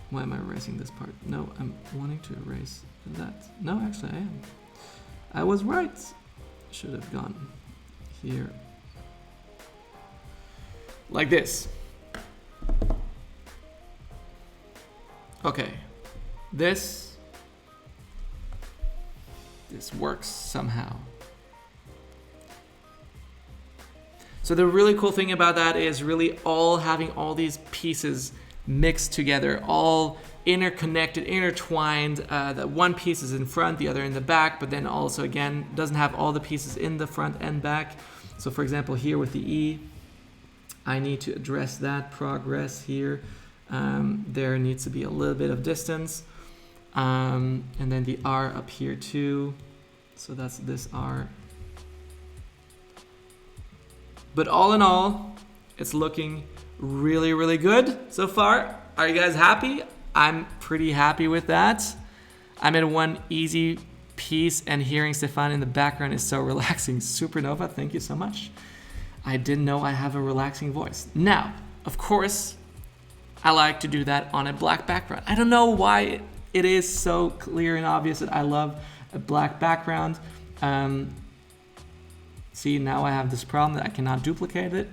Why am I erasing this part? No, I'm wanting to erase that. No, actually I am. I was right. Should have gone here. Like this. Okay. This works somehow. So the really cool thing about that is really having all these pieces mixed together, all interconnected, intertwined. That one piece is in front, the other in the back, but then also again doesn't have all the pieces in the front and back. So for example here with the E, I need to address that progress here. There needs to be a little bit of distance, and then the R up here too. So that's this R. But all in all, it's looking really, really good so far. Are you guys happy? I'm pretty happy with that. I made one easy piece, and hearing Stefan in the background is so relaxing. Supernova, thank you so much. I didn't know I have a relaxing voice. Now, of course, I like to do that on a black background. I don't know why it is so clear and obvious that I love a black background. See, now I have this problem that I cannot duplicate it.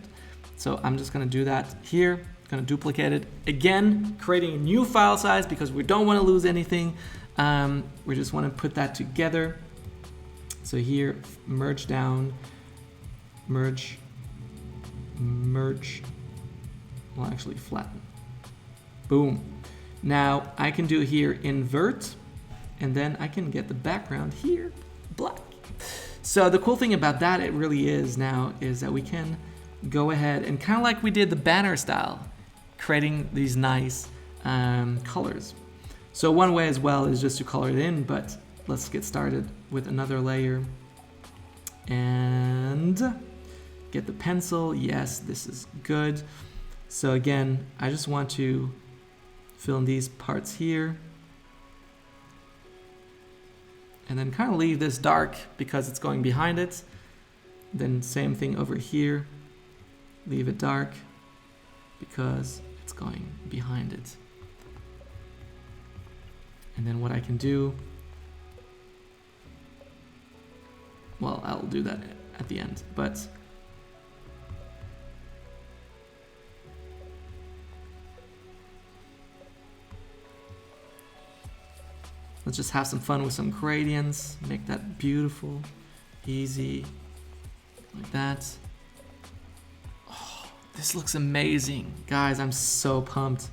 So I'm just gonna do that here. Gonna duplicate it again, creating a new file size because we don't want to lose anything. We just want to put that together. So here, merge down, merge, well, actually flatten. Boom. Now I can do here invert, and then I can get the background here black. So the cool thing about that, it really is now, is that we can go ahead and kind of like we did the banner style, creating these nice colors. So one way as well is just to color it in, but let's get started with another layer and get the pencil. Yes, this is good. So again, I just want to fill in these parts here and then kind of leave this dark because it's going behind it. Then same thing over here, leave it dark because it's going behind it. And then what I can do, well, I'll do that at the end, but let's just have some fun with some gradients, make that beautiful, easy, like that. Oh, this looks amazing. Guys, I'm so pumped.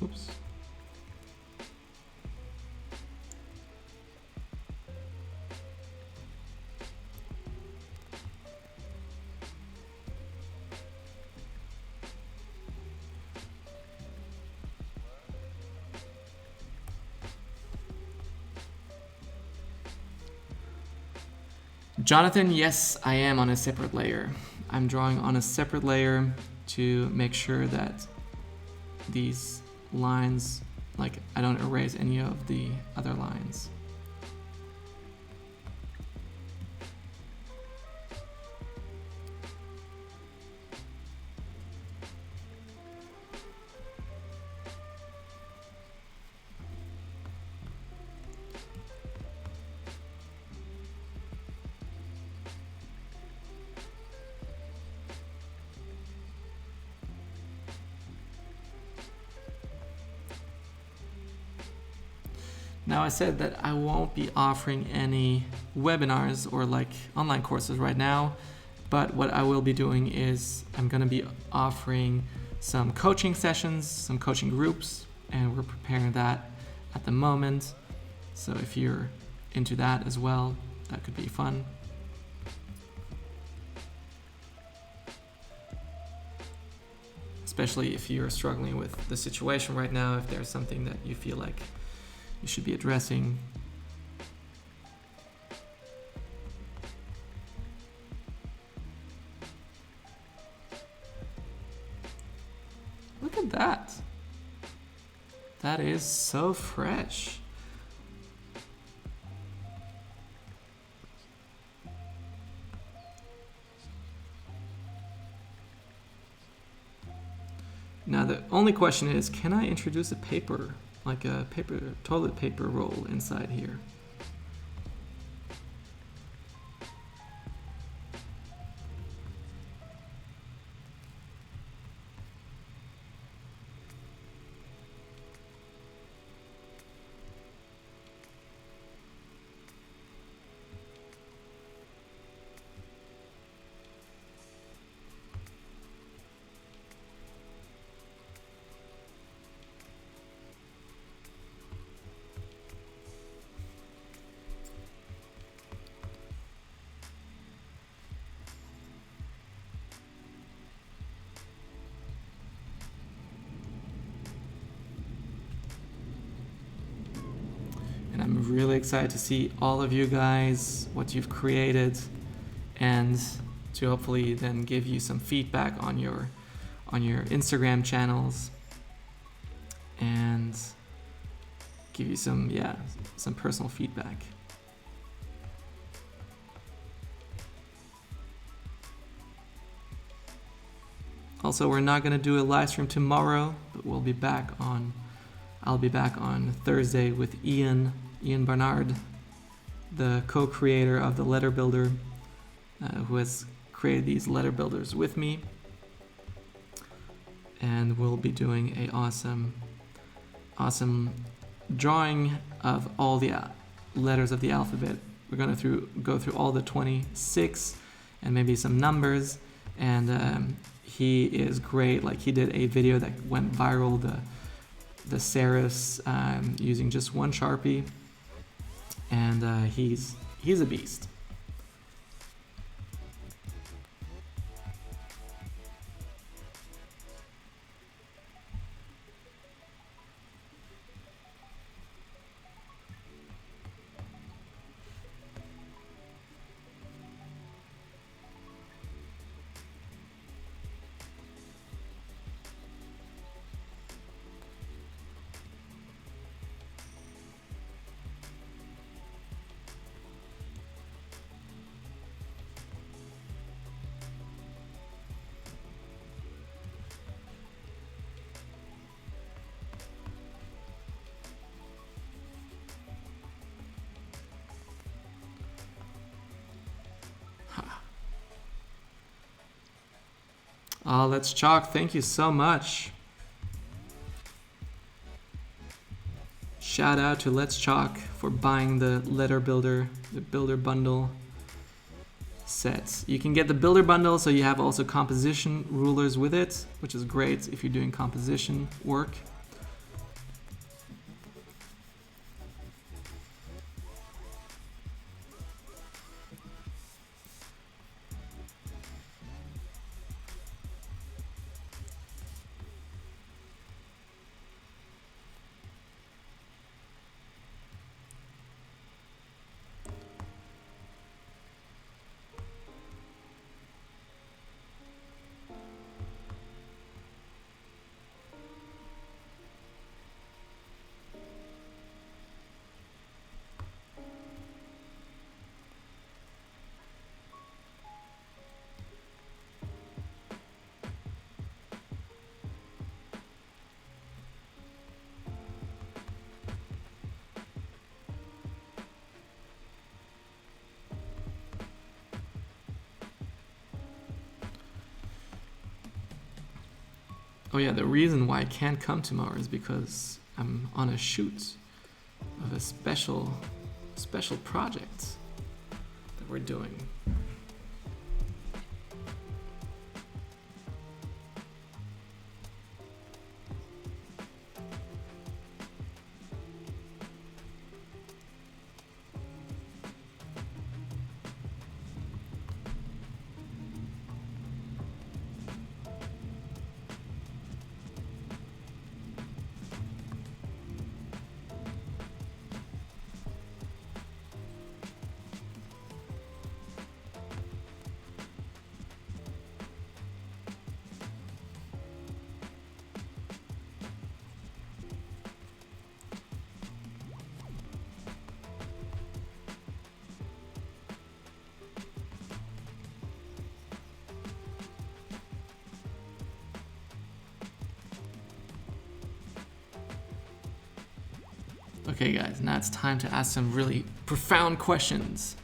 Oops. Jonathan, yes, I am on a separate layer. I'm drawing on a separate layer to make sure that these lines, like, I don't erase any of the other lines. Now I said that I won't be offering any webinars or like online courses right now, but what I will be doing is I'm going to be offering some coaching sessions, some coaching groups, and we're preparing that at the moment. So if you're into that as well, that could be fun. Especially if you're struggling with the situation right now, if there's something that you feel like you should be addressing. Look at that. That is so fresh. Now the only question is, can I introduce a paper, like a toilet paper roll inside here? I'm really excited to see all of you guys, what you've created, and to hopefully then give you some feedback on your Instagram channels and give you some personal feedback. Also, we're not going to do a live stream tomorrow, but I'll be back on Thursday with Ian Barnard, the co-creator of the letter builder, who has created these letter builders with me. And we'll be doing a awesome drawing of all the letters of the alphabet. We're going to go through all the 26 and maybe some numbers. And he is great. Like, he did a video that went viral, the serifs, using just one Sharpie, and he's a beast. Oh, Let's Chalk, thank you so much. Shout out to Let's Chalk for buying the letter builder, the builder bundle sets. You can get the builder bundle, so you have also composition rulers with it, which is great if you're doing composition work. Oh yeah, the reason why I can't come tomorrow is because I'm on a shoot of a special project that we're doing. Okay guys, now it's time to ask some really profound questions.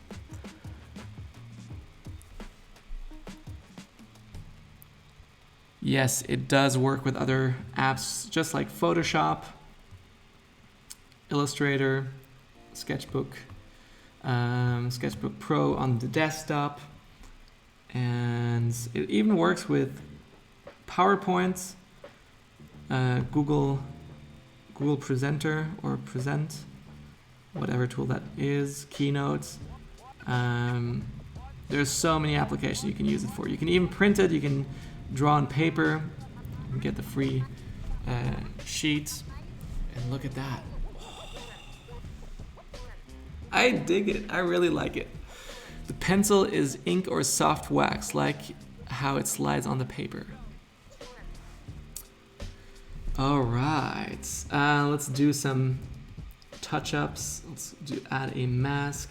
Yes, it does work with other apps just like Photoshop, Illustrator, Sketchbook, Sketchbook Pro on the desktop, and it even works with PowerPoint, Google Presenter or Present, whatever tool that is, Keynote. There's so many applications you can use it for. You can even print it, you can draw on paper, you can get the free sheet, and look at that. I dig it, I really like it. The pencil is ink or soft wax, like how it slides on the paper. All right, let's do some touch-ups. Add a mask.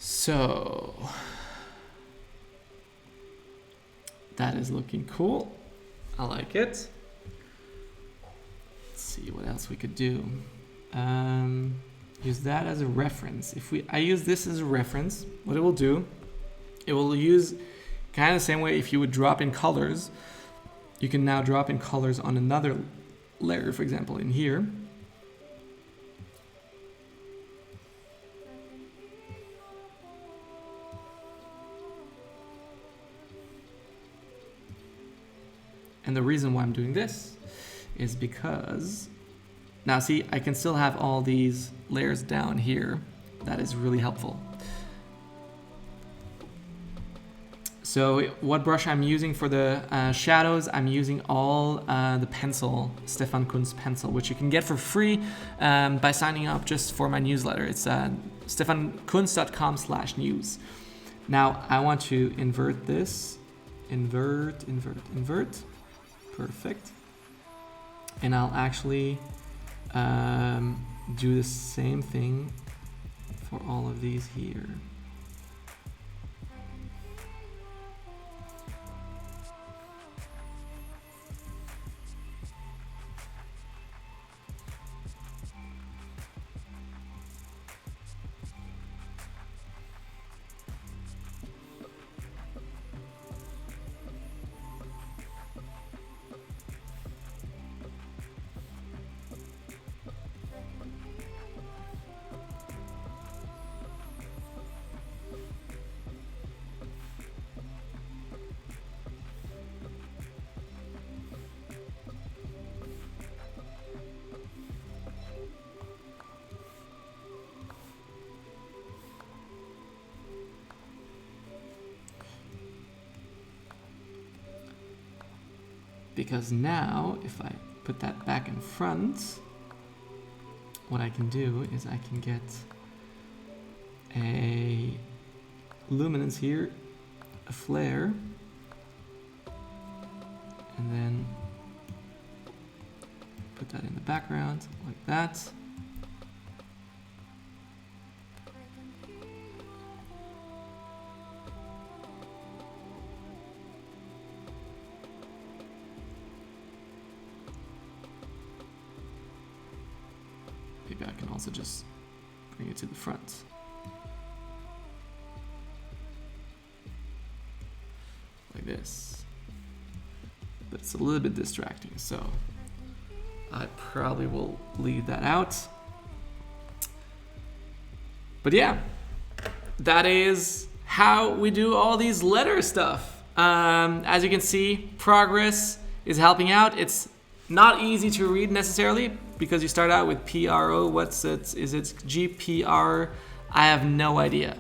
So that is looking cool. I like it. Let's see what else we could do. Use that as a reference. I use this as a reference, what it will do, it will use kind of the same way if you would drop in colors. You can now drop in colors on another layer, for example, in here. And the reason why I'm doing this is because now see, I can still have all these layers down here. That is really helpful. So what brush I'm using for the shadows, I'm using all the pencil, Stefan Kunz pencil, which you can get for free by signing up just for my newsletter. It's stefankunz.com/news. Now I want to invert this, invert. Perfect. And I'll actually do the same thing for all of these here. because now if I put that back in front, what I can do is I can get a luminance here, a flare, and then put that in the background like that. Maybe I can also just bring it to the front. Like this. But it's a little bit distracting, so I probably will leave that out. But yeah, that is how we do all these letter stuff. As you can see, progress is helping out. It's not easy to read necessarily because you start out with PRO. What's it? Is it GPR? I have no idea.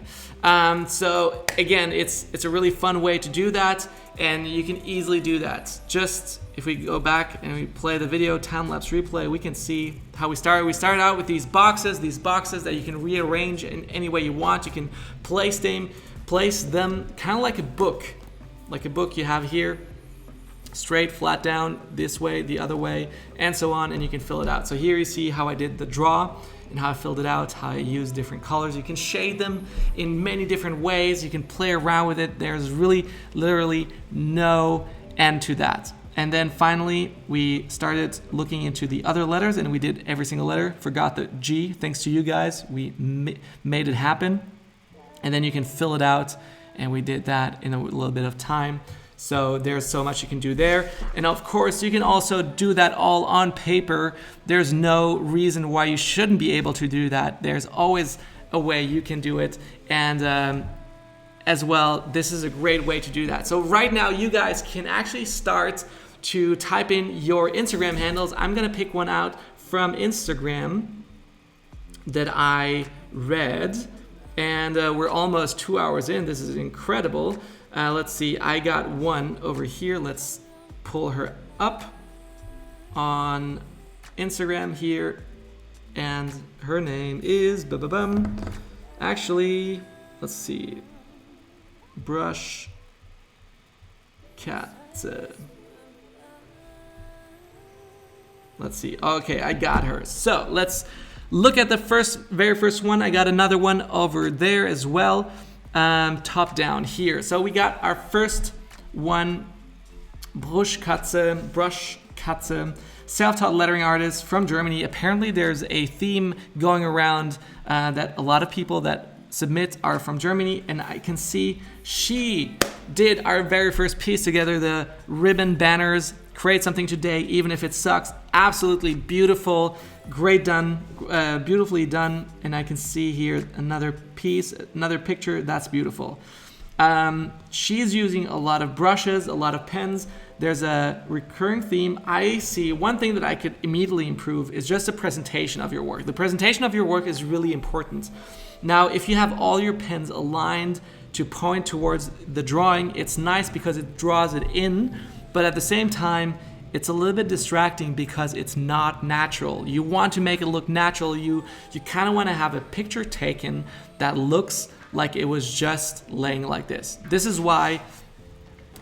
So again, it's a really fun way to do that, and you can easily do that. Just if we go back and we play the video, time-lapse replay, we can see how we started. We started out with these boxes that you can rearrange in any way you want. You can place them kind of like a book you have here. Straight, flat down, this way, the other way, and so on, and you can fill it out. So here you see how I did the draw and how I filled it out, how I used different colors. You can shade them in many different ways. You can play around with it. There's really, literally no end to that. And then finally, we started looking into the other letters, and we did every single letter. Forgot the G, thanks to you guys. We made it happen. And then you can fill it out, and we did that in a little bit of time. So there's so much you can do there. And of course, you can also do that all on paper. There's no reason why you shouldn't be able to do that. There's always a way you can do it. And as well, this is a great way to do that. So right now, you guys can actually start to type in your Instagram handles. I'm gonna pick one out from Instagram that I read. And we're almost 2 hours in. This is incredible. Let's see, I got one over here. Let's pull her up on Instagram here. And her name is, actually, let's see, Brush Cat. Let's see, okay, I got her. So let's look at the very first one. I got another one over there as well. Top down here. So we got our first one, Brush Katze, self-taught lettering artist from Germany. Apparently there's a theme going around that a lot of people that submit are from Germany, and I can see she did our very first piece together, the ribbon banners, Create Something Today, even if it sucks. Absolutely beautiful, great done, beautifully done. And I can see here another piece, another picture, that's beautiful. She's using a lot of brushes, a lot of pens. There's a recurring theme. I see one thing that I could immediately improve is just the presentation of your work. The presentation of your work is really important. Now, if you have all your pens aligned to point towards the drawing, it's nice because it draws it in, but at the same time, it's a little bit distracting because it's not natural. You want to make it look natural. You kind of want to have a picture taken that looks like it was just laying like this. This is why,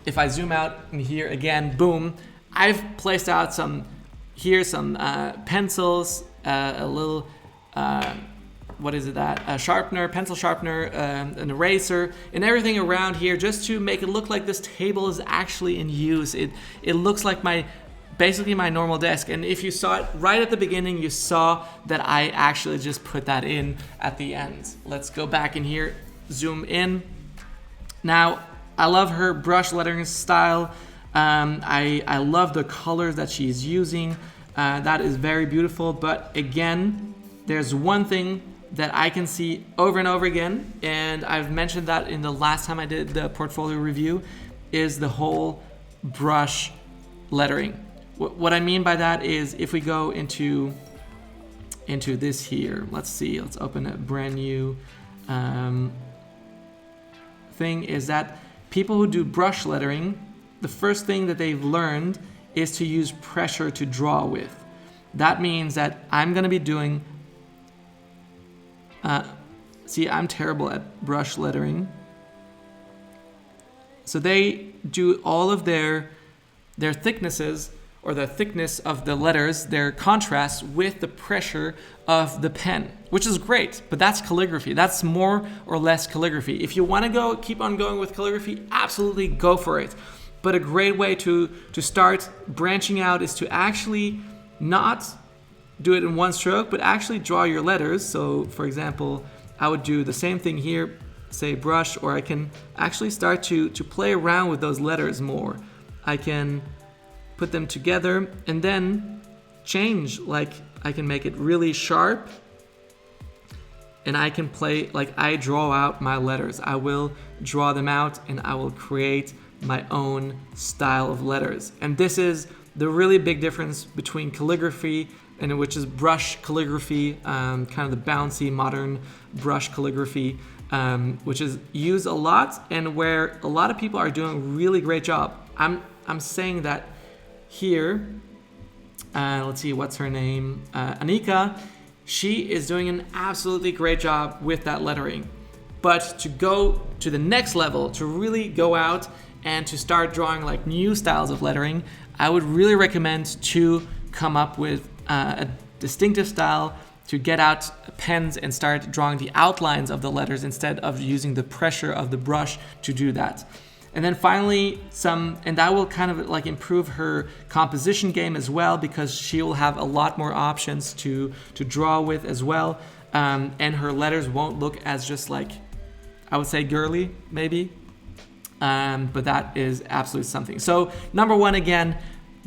if I zoom out in here again, boom, I've placed out some pencils, a little, a sharpener, pencil sharpener, an eraser, and everything around here just to make it look like this table is actually in use. It looks like basically my normal desk. And if you saw it right at the beginning, you saw that I actually just put that in at the end. Let's go back in here, zoom in. Now, I love her brush lettering style. I love the colors that she's using. That is very beautiful. But again, there's one thing that I can see over and over again, and I've mentioned that in the last time I did the portfolio review, is the whole brush lettering. What I mean by that is if we go into this here, let's see, let's open a brand new thing, is that people who do brush lettering, the first thing that they've learned is to use pressure to draw with. That means that I'm going to be doing, see, I'm terrible at brush lettering. So they do all of their thicknesses, or the thickness of the letters, their contrast with the pressure of the pen, which is great, but that's calligraphy. That's more or less calligraphy. If you want to keep on going with calligraphy, absolutely go for it. But a great way to start branching out is to actually not do it in one stroke, but actually draw your letters. So for example, I would do the same thing here, say brush, or I can actually start to play around with those letters more. I can put them together and then change, like I can make it really sharp, and I can play, like I draw out my letters. I will draw them out and I will create my own style of letters. And this is the really big difference between calligraphy, and which is brush calligraphy, kind of the bouncy modern brush calligraphy, which is used a lot and where a lot of people are doing a really great job. I'm saying that here, let's see, what's her name? Anika, she is doing an absolutely great job with that lettering. But to go to the next level, to really go out and to start drawing like new styles of lettering, I would really recommend to come up with a distinctive style, to get out pens and start drawing the outlines of the letters instead of using the pressure of the brush to do that. And then finally, and that will kind of like improve her composition game as well, because she will have a lot more options to draw with as well. And her letters won't look as just like, I would say girly maybe. But that is absolutely something. So number one, again,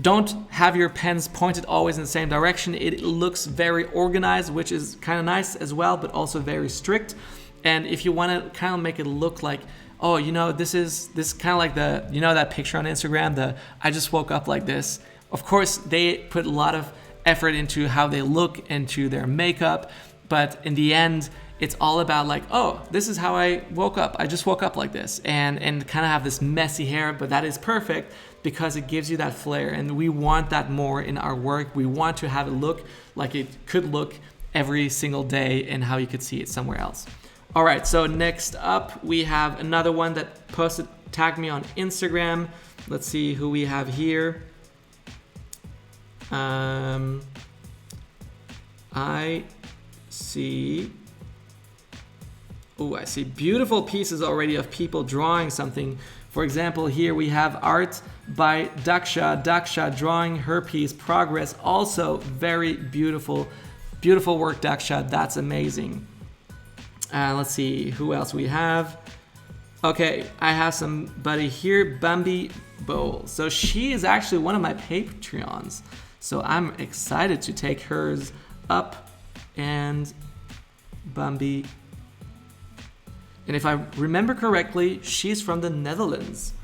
don't have your pens pointed always in the same direction. It looks very organized, which is kind of nice as well, but also very strict. And if you want to kind of make it look like, oh, this is kind of like that picture on Instagram, I just woke up like this. Of course, they put a lot of effort into how they look, into their makeup, but in the end, it's all about like, oh, this is how I woke up. I just woke up like this, and kind of have this messy hair, but that is perfect because it gives you that flair, and we want that more in our work. We want to have it look like it could look every single day and how you could see it somewhere else. All right, so next up, we have another one that tagged me on Instagram. Let's see who we have here. I see beautiful pieces already of people drawing something. For example, here we have art by Daksha drawing her piece, Progress. Also very beautiful work, Daksha. That's amazing. Let's see who else we have. Okay, I have somebody here, Bambi Bowl. So she is actually one of my Patreons. So I'm excited to take hers up. And Bambi. And if I remember correctly, she's from the Netherlands.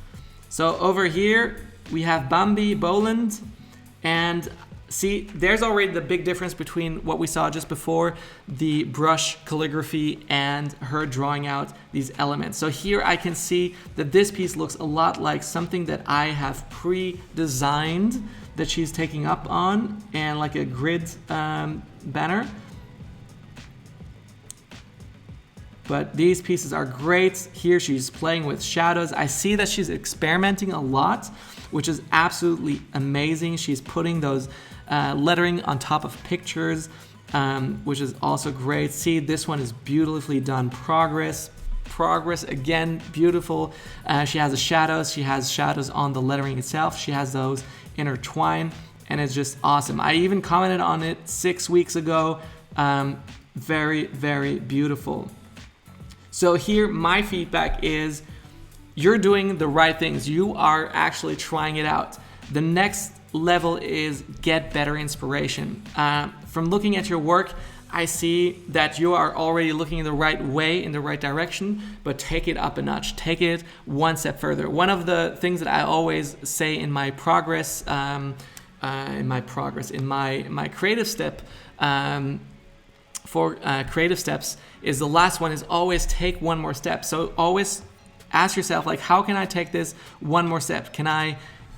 So over here, we have Bambi Boland. And see, there's already the big difference between what we saw just before, the brush calligraphy and her drawing out these elements. So here I can see that this piece looks a lot like something that I have pre-designed that she's taking up on, and like a grid banner. But these pieces are great. Here she's playing with shadows. I see that she's experimenting a lot, which is absolutely amazing. She's putting those lettering on top of pictures, which is also great. See, this one is beautifully done. Progress again, beautiful. She has the shadows. She has shadows on the lettering itself. She has those intertwined, and it's just awesome. I even commented on it 6 weeks ago. Very, very beautiful. So here, my feedback is you're doing the right things. You are actually trying it out. The next level is get better inspiration. From looking at your work, I see that you are already looking in the right way, in the right direction, but take it up a notch. Take it one step further. One of the things that I always say in my progress, in my creative step, for creative steps, is the last one is always take one more step. So always ask yourself, like, how can I take this one more step?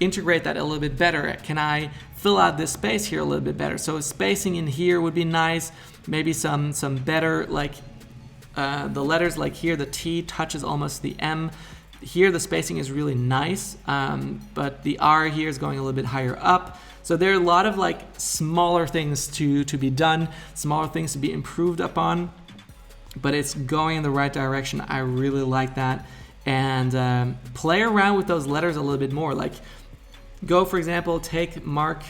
integrate that a little bit better? Can I fill out this space here a little bit better? So spacing in here would be nice. Maybe some better, like the letters, like here the T touches almost the M. Here the spacing is really nice, but the R here is going a little bit higher up. So there are a lot of like smaller things to be done, smaller things to be improved upon, but it's going in the right direction. I really like that. And play around with those letters a little bit more. Like go, for example, take Mark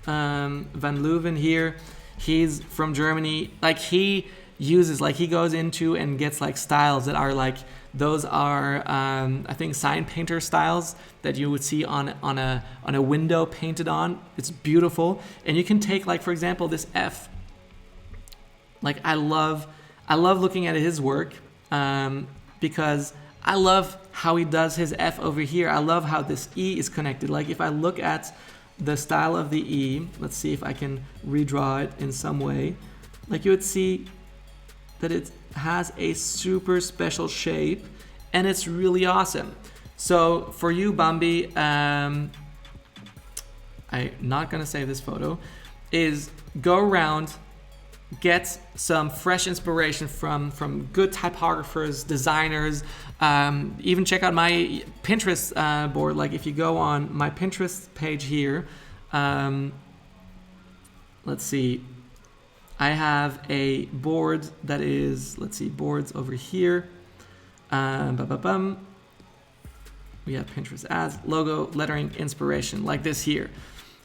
van Leuven here. He's from Germany. Like he goes into and gets like styles that are like, those are I think sign painter styles that you would see on a window painted on. It's beautiful. And you can take, like, for example, this F. Like I love looking at his work because I love how he does his F over here. I love how this E is connected. Like if I look at the style of the E, let's see if I can redraw it in some way. Like you would see that it has a super special shape and it's really awesome. So for you, Bambi, I'm not gonna save this photo, is go around, get some fresh inspiration from good typographers, designers, even check out my Pinterest board. Like if you go on my Pinterest page here, let's see, I have a board that is, let's see, boards over here. We have Pinterest ads, logo, lettering, inspiration, like this here.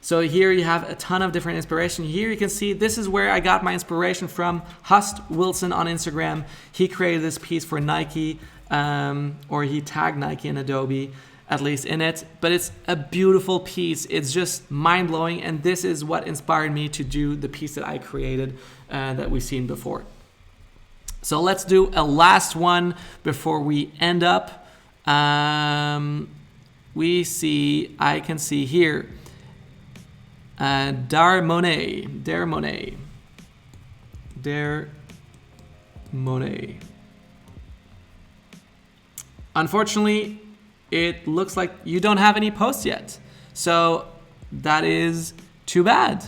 So here you have a ton of different inspiration. Here you can see this is where I got my inspiration from. Hust Wilson on Instagram. He created this piece for Nike, or he tagged Nike and Adobe, at least in it. But it's a beautiful piece. It's just mind-blowing. And this is what inspired me to do the piece that I created that we've seen before. So let's do a last one before we end up. I can see here, Dare Monet. Unfortunately, it looks like you don't have any posts yet. So that is too bad.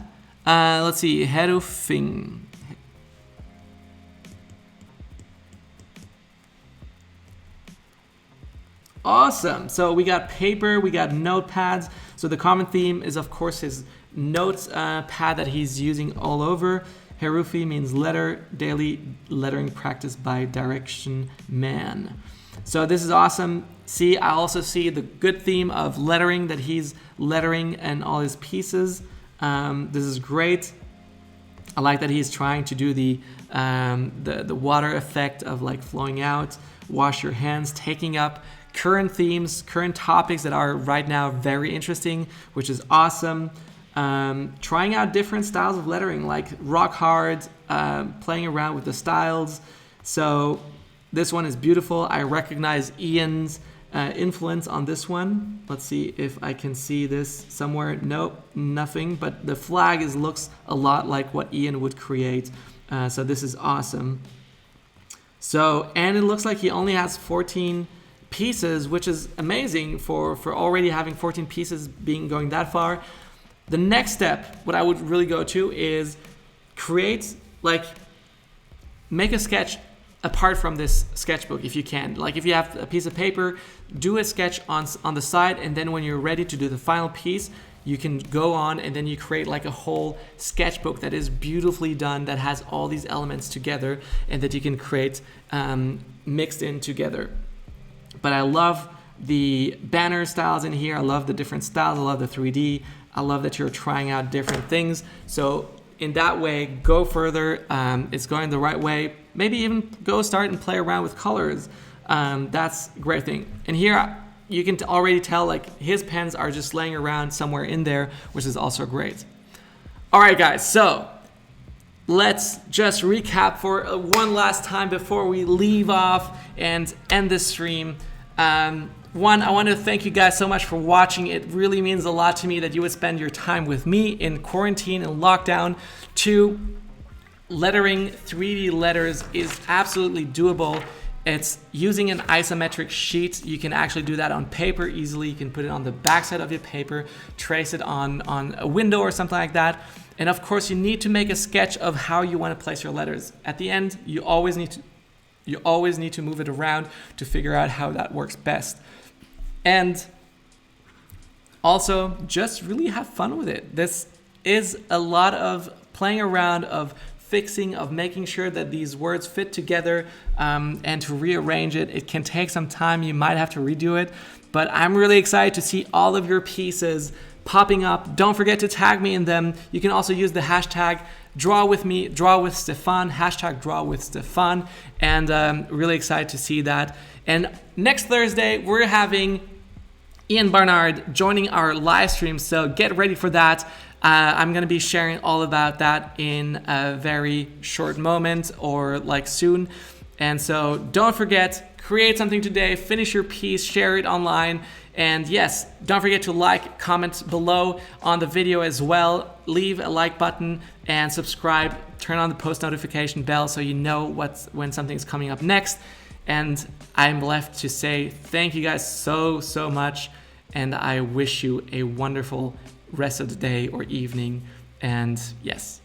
Let's see, Herufing. Awesome. So we got paper, we got notepads. So the common theme is, of course, his notes pad that he's using all over. Herufi means letter, daily lettering practice by Direction Man. So this is awesome. See, I also see the good theme of lettering, that he's lettering in all his pieces. This is great. I like that he's trying to do the water effect of like flowing out, wash your hands, taking up current themes, current topics that are right now very interesting, which is awesome. Trying out different styles of lettering, like rock hard, playing around with the styles. So this one is beautiful. I recognize Ian's influence on this one. Let's see if I can see this somewhere. Nope, nothing, but the flag looks a lot like what Ian would create. So this is awesome. So, and it looks like he only has 14 pieces, which is amazing for already having 14 pieces going that far. The next step, what I would really go to is make a sketch apart from this sketchbook if you can. Like if you have a piece of paper, do a sketch on the side, and then when you're ready to do the final piece, you can go on and then you create like a whole sketchbook that is beautifully done, that has all these elements together and that you can create mixed in together. But I love the banner styles in here. I love the different styles. I love the 3D. I love that you're trying out different things. So in that way, go further. It's going the right way. Maybe even go start and play around with colors. That's a great thing. And here you can already tell like his pens are just laying around somewhere in there, which is also great. All right, guys. So let's just recap for one last time before we leave off and end this stream. One, I want to thank you guys so much for watching. It really means a lot to me that you would spend your time with me in quarantine and lockdown. Two, lettering 3D letters is absolutely doable. It's using an isometric sheet. You can actually do that on paper easily. You can put it on the backside of your paper, trace it on a window or something like that. And of course, you need to make a sketch of how you want to place your letters. At the end, you always need to move it around to figure out how that works best. And also, just really have fun with it. This is a lot of playing around, of fixing, of making sure that these words fit together, and to rearrange it. It can take some time. You might have to redo it, but I'm really excited to see all of your pieces popping up. Don't forget to tag me in them. You can also use the hashtag #DrawWithStefan, hashtag #DrawWithStefan, and really excited to see that. And next Thursday, we're having Ian Barnard joining our live stream, so get ready for that. I'm going to be sharing all about that in a very short moment, or like soon. And so don't forget, create something today, finish your piece, share it online. And yes, don't forget to like, comment below on the video as well. Leave a like button and subscribe. Turn on the post notification bell so you know when something's coming up next. And I'm left to say thank you guys so much. And I wish you a wonderful rest of the day or evening. And yes,